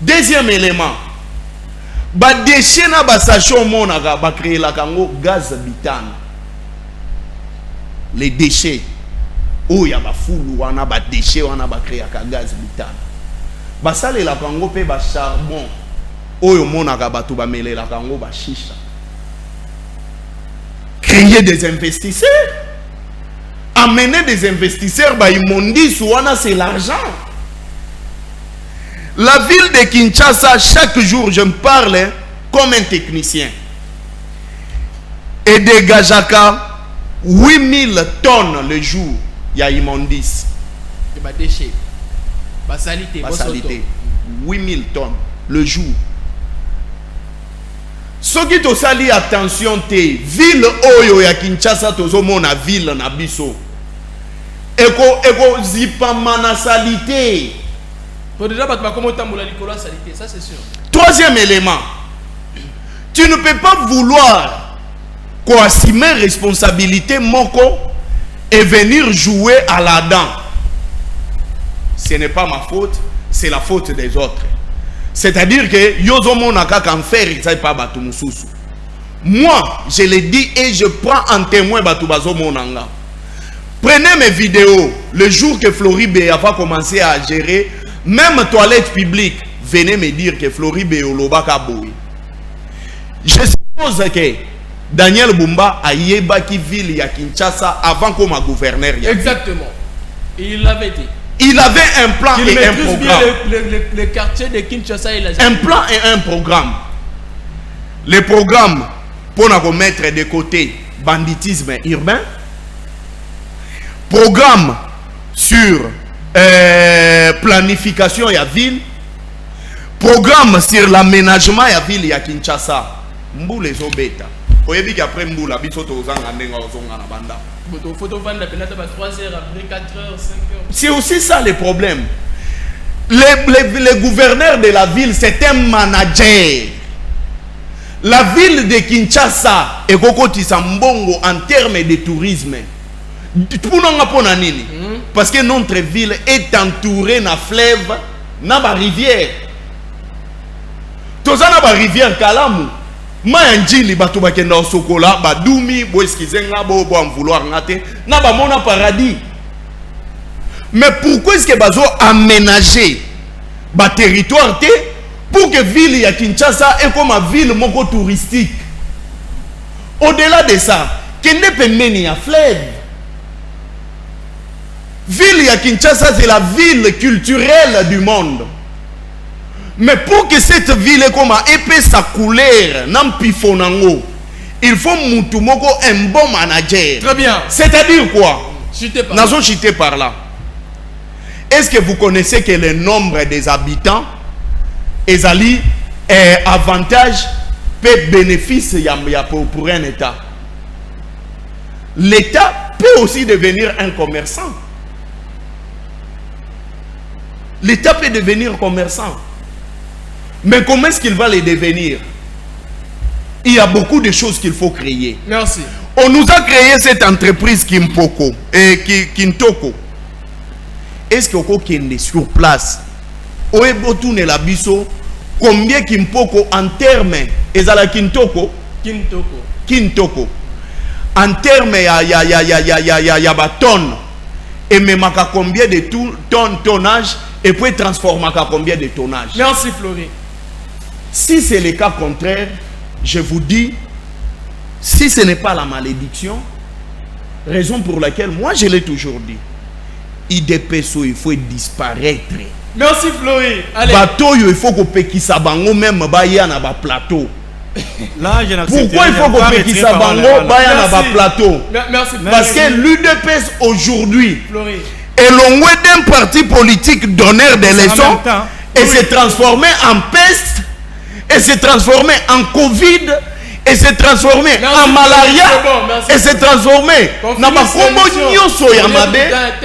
Deuxième élément, ba déchet na ba sachon monaka ba créer la kango gaz butane. Les déchets. Oh, il y a des fous, on a des déchets, on a créé un gaz butane. Ça, les la kango pe ba charbon. Oh, il y a des ba mêler la kango ba chicha. Créer des investisseurs. Amener des investisseurs, bah, ils m'ont dit, c'est l'argent. La ville de Kinshasa, chaque jour, je me parle comme un technicien. Et dégagaka 8000 tonnes le jour, il y a immondice. Des déchets. Ba salité. 8000 tonnes le jour. Ce qui te sali attention te ville oyo ya Kinshasa tozo mona ville na biso. Eko zipama na salité. Pour déjà battre comment tambola Nicolas salité, ça c'est sûr. Troisième élément. Tu ne peux pas vouloir assumer responsabilité moko et venir jouer à la dent. Ce n'est pas ma faute, c'est la faute des autres. C'est-à-dire que yozo monaka kan faire ça pas batu mususu. Moi, je le dis et je prends en témoin batu bazo monanga. Prenez mes vidéos le jour que Floribé va commencer à gérer même toilette publique. Venez me dire que Floribé olobaka boy. Je suppose que Daniel Bumba a yebaki ville ya Kinshasa avant comme gouverneur. Exactement. Et il l'avait dit. Il avait un plan et un programme. Le quartier de Kinshasa et la un plan et un programme. Le programme pour nous mettre de côté banditisme urbain. Programme sur planification de la ville. Programme sur l'aménagement de la ville de Kinshasa. Mboule zobeta. Oyebi qu'après Mboula, c'est aussi ça le problème. Le gouverneur de la ville, c'est un manager. La ville de Kinshasa est Mbongo en termes de tourisme. Parce que notre ville est entourée de fleuve, de rivière. Tous na rivière Kalamu. Mayanjili batu bakenda osokola badumi bo eskizenga bo vouloir ngate na ba mona paradis. Mais pourquoi est-ce que bazo aménager ba territoire te pour que ville ya Kinshasa est comme une ville moko touristique? Au-delà de ça, kende pembeni ya fleuve. Ville à Kinshasa, c'est la ville culturelle du monde. Mais pour que cette ville comme épée sa couleur, n'ampifonango, il faut Moutoumoko un bon manager. Très bien. C'est-à-dire quoi? Nazo chité par là. Est-ce que vous connaissez que le nombre des habitants ezali avantage peut bénéfice pour un État? L'État peut aussi devenir un commerçant. L'État peut devenir commerçant. Mais comment est-ce qu'il va les devenir? Il y a beaucoup de choses qu'il faut créer. Merci. On nous a créé cette entreprise Kimpoko et Kintoko. Est-ce qu'on est sur place? La biso, combien Kimpoko en termes ezala Kintoko? Kintoko. En termes ya tonnes. Et même à combien de tonnage et puis transformer à combien de tonnage? Merci Flori. Si c'est le cas contraire, je vous dis, si ce n'est pas la malédiction, raison pour laquelle moi je l'ai toujours dit, IDPSO il faut disparaître. Merci Flori. Allez. Bateau il faut qu'on paye sa bango même baya na ba plateau. Là, je n'accepte pourquoi il faut qu'on paye sa bango baya na ba plateau? Merci. Parce que l'UDPS aujourd'hui Flori est l'ongoué d'un parti politique donneur de leçons et s'est transformé en peste, et s'est transformé en Covid, et s'est transformé en malaria, et s'est transformé dans ma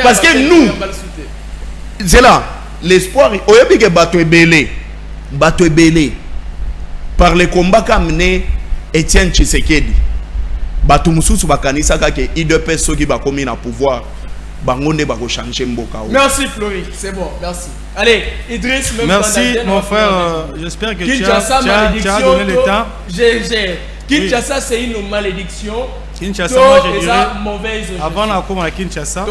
parce que nous, c'est là l'espoir. Oyebi que bateau est belé par les combats qu'a mené Etienne Tshisekedi. Bateau mususu bakanisa que IDPS soki ba komi na pouvoir. Merci Flori, c'est bon, merci. Allez, Idriss, même merci mon frère, j'espère que tu as donné le temps. Kinshasa, c'est une malédiction. Kinshasa, moi je dirais, mauvaise avant de Kinshasa,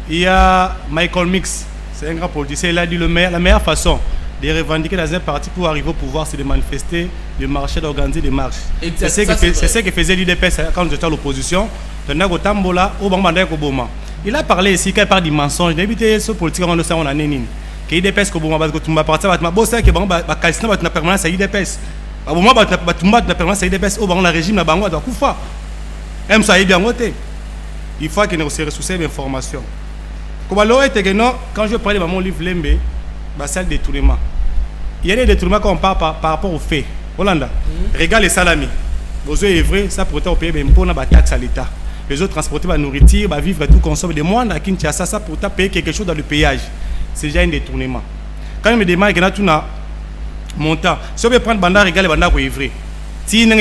il y a Michael Mix, c'est un grand politicien, il a dit la meilleure façon de revendiquer dans un parti pour arriver au pouvoir, c'est de manifester, de marcher, d'organiser des marches. C'est ce que faisait l'UDPS quand j'étais à l'opposition. Il a parlé ici, quand il parle du mensonge, il a évité ce politique avant de ça, on a néné. Que l'UDPS, que tu m'as parti, tu m'as permanence à l'UDPS. Le régime n'a pas de koufa. Il faut qu'il y ait des ressources d'information. Quand je parlais de mon livre Lembe, c'est le détournement. Il y a des détournements qu'on parle par rapport aux faits. Hollanda, regarde les salamis. Vous avez vrai, ça pour payer des impôts, des taxes à l'État. Les autres transporter la nourriture, vivre tout consommer. Des mois à Kinshasa, ça pour payer quelque chose dans le péage. C'est déjà un détournement. Quand je me demande qu'il y a tout un montant, si on veut prendre bandar, regarde les bandar pour vrai. Si on a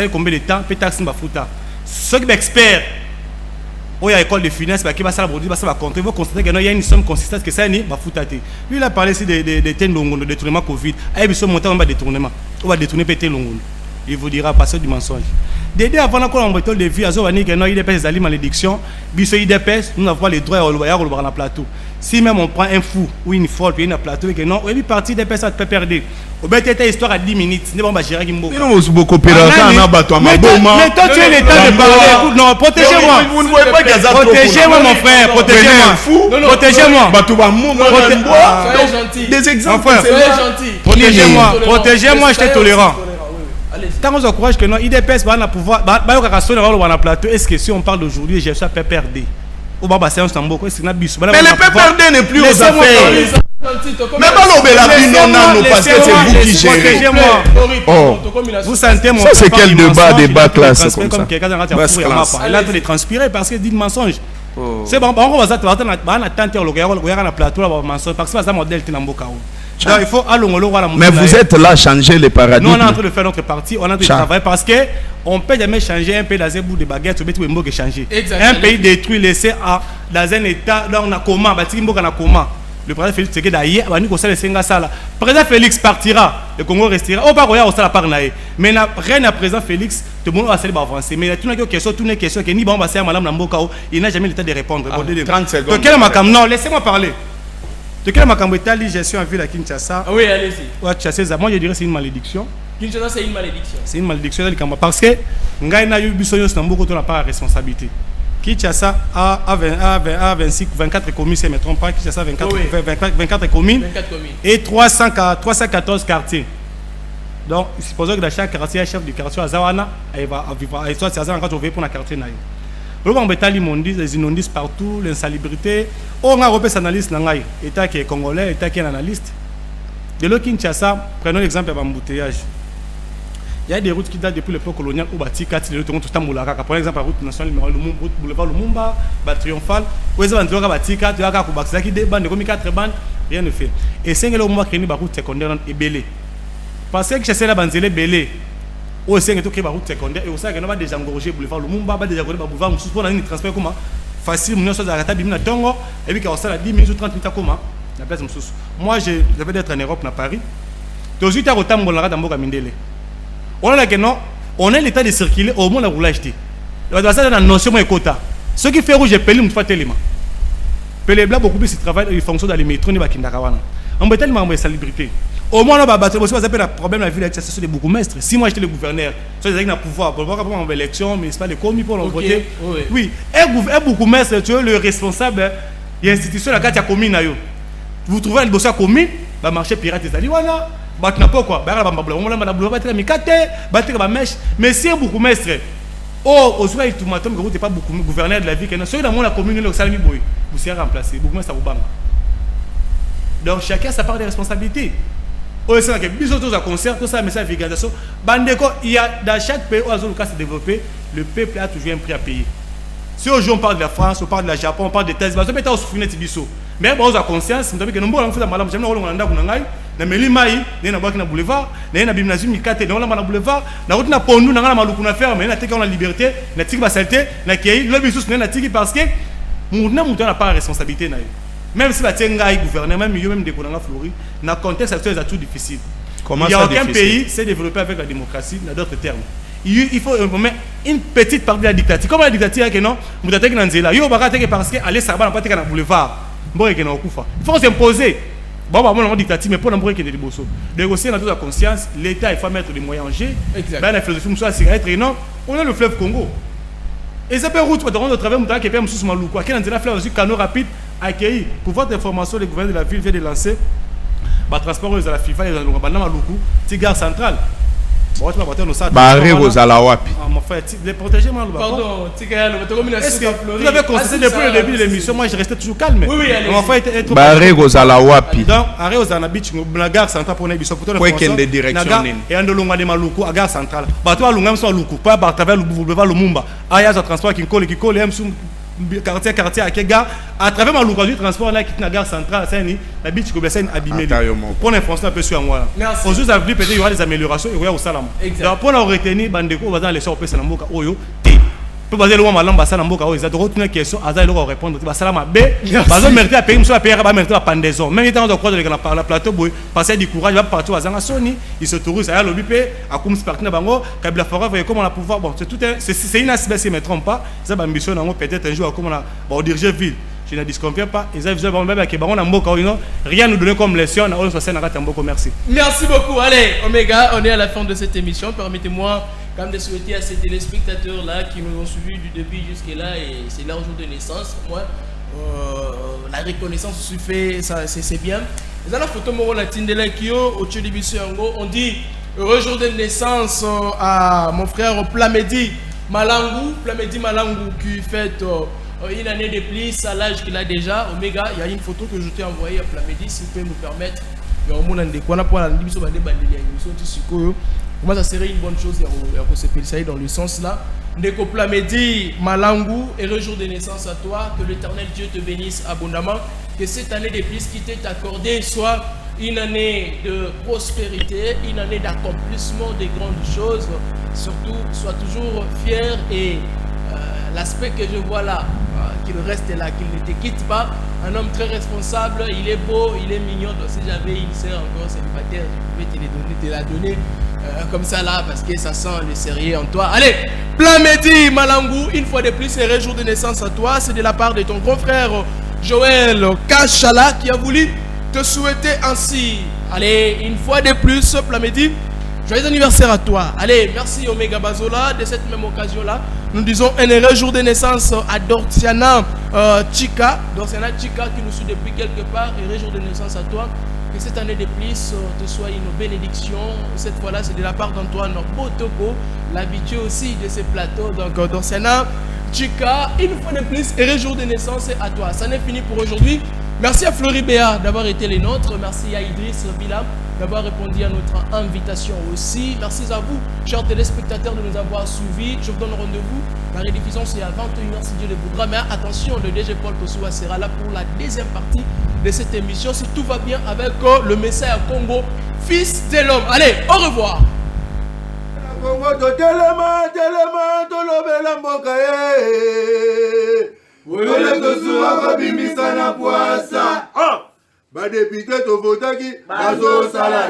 combien de temps, peut taxer ma fouta. Ceux qui sont experts, il y a l'école de finance qui va faire la compter. Il faut constater qu'il y a une somme consistante que ça n'est pas foutu. Lui, il a parlé ici de détournement Covid. Il y a un montant de détournement. On va détourner pété l'ongon. Il vous dira passer du mensonge. Dès avant qu'on a un de vie, il y a des malédictions. Nous n'avons pas les droits à la plateau. Si même on prend un fou ou une folle, puis un plateau, et non, il y a partie des personnes qui peuvent perdre. Au bout de cette histoire à 10 minutes, ce n'est pas gérer Gimbo. Mais toi, tu es l'état de parler. Non, protégez-moi. Vous ne voyez pas qu'il y a protégez-moi, mon frère. Protégez-moi. Protégez-moi. Des exemples. Protégez-moi. Protégez-moi, je suis tolérant. Quand on encourage que non, IDPS va pouvoir, plateau. Est-ce que si on parle d'aujourd'hui, j'ai ça PPRD? Mais le PPRD n'est plus aux affaires. Mais parce que c'est vous qui gérez. Vous sentez mon ça, c'est quel débat classe comme quelqu'un dans il a de transpirer parce qu'il dit le mensonge. C'est bon, on va attendre le plateau parce que c'est un modèle qui il faut mais vous êtes là à changer les paradigmes. Nous on est en train de faire notre partie, on est en train de travailler parce qu'on ne peut jamais changer un pays dans un bout de baguette, changer. Un pays détruit, laissé dans un état, là on a comment, le président Félix Tshisekedi d'ailleurs, le président Félix partira, le Congo restera. On va regarder au par naïe. Mais rien à présent Félix, tout le monde va avancer. Mais il y a une question que ni bon va madame Nambokao, il n'a jamais le temps de répondre. 30 secondes. Non, laissez-moi parler. De quel macambétali gestion en ville à Kinshasa? Oui, allez-y. Moi je dirais c'est une malédiction. Kinshasa c'est une malédiction. C'est une malédiction parce que Ngaïna Yubisoyos Nambo n'a pas la responsabilité. Kinshasa a 24 communes, si je ne me trompe pas. Kinshasa a 24 communes. Et 314 quartiers. Donc, supposons que dans chaque quartier, le chef du quartier Azawana, il va vivre pour un quartier. Les inondations partout, l'insalubrité. On a repéré cette analyse. L'État qui est congolais, l'État qui est analyste. De l'autre Kinshasa, prenons l'exemple de l'embouteillage. Il y a des routes qui datent depuis l'époque coloniale où Bati 4 de l'autre par exemple la route nationale boulevard Lumumba, Triomphal, où ils ont Bati 4, il y a des bandes, comme 4 bandes, rien ne fait. Et c'est que le moment qui est une route secondaire et belé. Parce que c'est la bande belé. Où c'est que la route secondaire et où ça que déjà engorgé boulevard Lumumba, déjà engorgé boulevard Moussous pour la ligne de transport comment facile, nous sommes à la table de Tongo et puis quand on a 10 minutes ou 30 minutes comment la place Moussous. Moi je devais d'être en Europe, à Paris. Toujours tu as autant de dans Mboka Mindele. On a que non, on a l'état de circuler au moins la roulage. Ça c'est la notion de quota. Ce qui fait rouge et pelé, on fait tellement. Pelé blanc beaucoup plus de travail et fonction dans les métros ni bakindakawana. On peut tellement de salubrité. Au moins on va battre aussi ça peut un problème la ville avec l'association des bourgmestres. Si moi j'étais le gouverneur, ça c'est un pouvoir pour voir comment on va l'élection municipale les commis pour voter. Oui, un bourgmestre tu es le responsable de l'institution la carte commune na yo. Vous trouvez le dossier commune, va marcher pirate ezali wana. Quoi, mais si un bourgmestre, au soir, il n'est pas gouverneur de la ville, ceux dans la commune, vous serez remplacé. Donc chacun a sa part de responsabilité. Au sein de la concert, tout ça, mais ça, il y a dans chaque pays où le cas s'est développé, le peuple a toujours un prix à payer. Si aujourd'hui on parle de la France, on parle de la Japon, on parle de États-Unis, on peut être souffrir de Tibiso. Mais bon, on a conscience, nous avons que nous avons fait madame, j'aime na melimai na baki na boulevard na gymnasium mikate na boulevard na route na pondu na maluku na ferme na teka na liberté na tiki ba saleté na kei le bisus na tiki parce que muna n'a pas responsabilité na même si ba tenga gouverneur même yo même de konanga flori na contexte actuel est tout difficile. Il y a aucun pays s'est développé avec la démocratie dans d'autres termes. Il faut une petite partie de la dictature. Comme la dictature que non, mutata ki nanzela yo ba teke parce que aller ça ba na pas teka na boulevard. Bon et que na okufa. Il faut s'imposer. Bon, on a dictature, mais pour l'embrouiller qui est des bossos. Négocier dans toute la conscience, l'État, il faut mettre les moyens en jeu. Exactement. La philosophie, nous sommes à cigarette, et non, on a le fleuve Congo. Et ça peut route, on a travers mon qui est un sous Maloukou. Qui est un fleuve aussi, canot rapide, accueilli. Pour votre information, le gouvernement de la ville vient de lancer, transport à la FIFA, et dans le Maloukou, Tigare central. Barré aux Alawapi. Pardon, vous avez constaté depuis le début de l'émission, moi je restais toujours calme. Oui, allez. Barré aux Alawapi. Donc, arrêt aux Anabich, la gare centrale pour les bisous. Pour qu'il y ait des directions. Et en de l'Onga de Maloukou, à gare centrale. Bateau à l'Onga, soit Loukou, pas à travers le boulevard Lumumba. Aïe, à transport qui colle, quartier à Kega, à travers ma location du transport, là, qui est la gare centrale, la biche qui est abîmée. Pour l'information, un peu sur moi. Aux autres avenues, peut-être il y aura des améliorations, il y aura au salam. Donc, pour nous retenir, Bandeko, on va dans les sorties, c'est l'amboka, oyo, té. Pour baser le mot malam, ça l'amboka, oyo, ils ont une question, à ça, ils leur répondre, bah, salam, B, bah, ils mérité à payer, monsieur, à payer, bah, mérité à pendaison. Même étant de croire par la plateau, passer du courage, va partir à Zanga Sony, ils se tourisent à l'obipé, à comme partenaire Bango, Kabila Fora, voyez comment on a pouvoir, bon, c'est tout un, c'est une aspect, si je ne me trompe pas, ça va ambition, peut-être un jour, comme on a, bon, diriger ville. Je ne disconviens pas. Ils ont rien nous donner comme leçon. Merci. Merci beaucoup. Allez, Omega, on est à la fin de cette émission. Permettez-moi quand même de souhaiter à ces téléspectateurs-là qui nous ont suivis du début jusqu'à là, et c'est leur jour de naissance. Moi, la reconnaissance se fait, c'est bien. Dans la photo, on dit heureux jour de naissance à mon frère Plamedi Malangou qui fête une année de plus à l'âge qu'il a déjà. Omega, il y a une photo que je t'ai envoyée à Plamedi, si vous pouvez me permettre. Comment ça serait une bonne chose dans le sens là. Ndeko Plamedi Malangou, heureux jour de naissance à toi, que l'éternel Dieu te bénisse abondamment, que cette année de plus qui t'est accordée soit une année de prospérité, une année d'accomplissement des grandes choses, surtout sois toujours fier et l'aspect que je vois là, qu'il reste là, qu'il ne te quitte pas, un homme très responsable, il est beau, il est mignon. Donc si j'avais une sœur encore célibataire, je pouvais te la donner comme ça là, parce que ça sent le sérieux en toi. Allez, Plamedi Malangou, une fois de plus, heureux jour de naissance à toi. C'est de la part de ton grand frère Joël Kachala qui a voulu te souhaiter ainsi. Allez, une fois de plus, Plamedi, Joyeux anniversaire à toi. Allez, merci Omega Bazola. De cette même occasion-là, nous disons un heureux jour de naissance à Dortiana Chika. Dortiana Chika qui nous suit depuis quelque part. Heureux jour de naissance à toi. Que cette année de plus te soit une bénédiction. Cette fois-là, c'est de la part d'Antoine Botoko, l'habitué aussi de ces plateaux. Donc, Dortiana Chika, une fois de plus, heureux jour de naissance à toi. Ça n'est fini pour aujourd'hui. Merci à Flori Béa d'avoir été les nôtres. Merci à Idriss Bilam d'avoir répondu à notre invitation aussi. Merci à vous, chers téléspectateurs, de nous avoir suivis. Je vous donne rendez-vous. La rediffusion, c'est à 21h si Dieu le voudra. Mais attention, le DG Paul Tosoua sera là pour la deuxième partie de cette émission. Si tout va bien avec le Messiah Congo, fils de l'homme. Allez, au revoir. Ba député to votaki bazo sala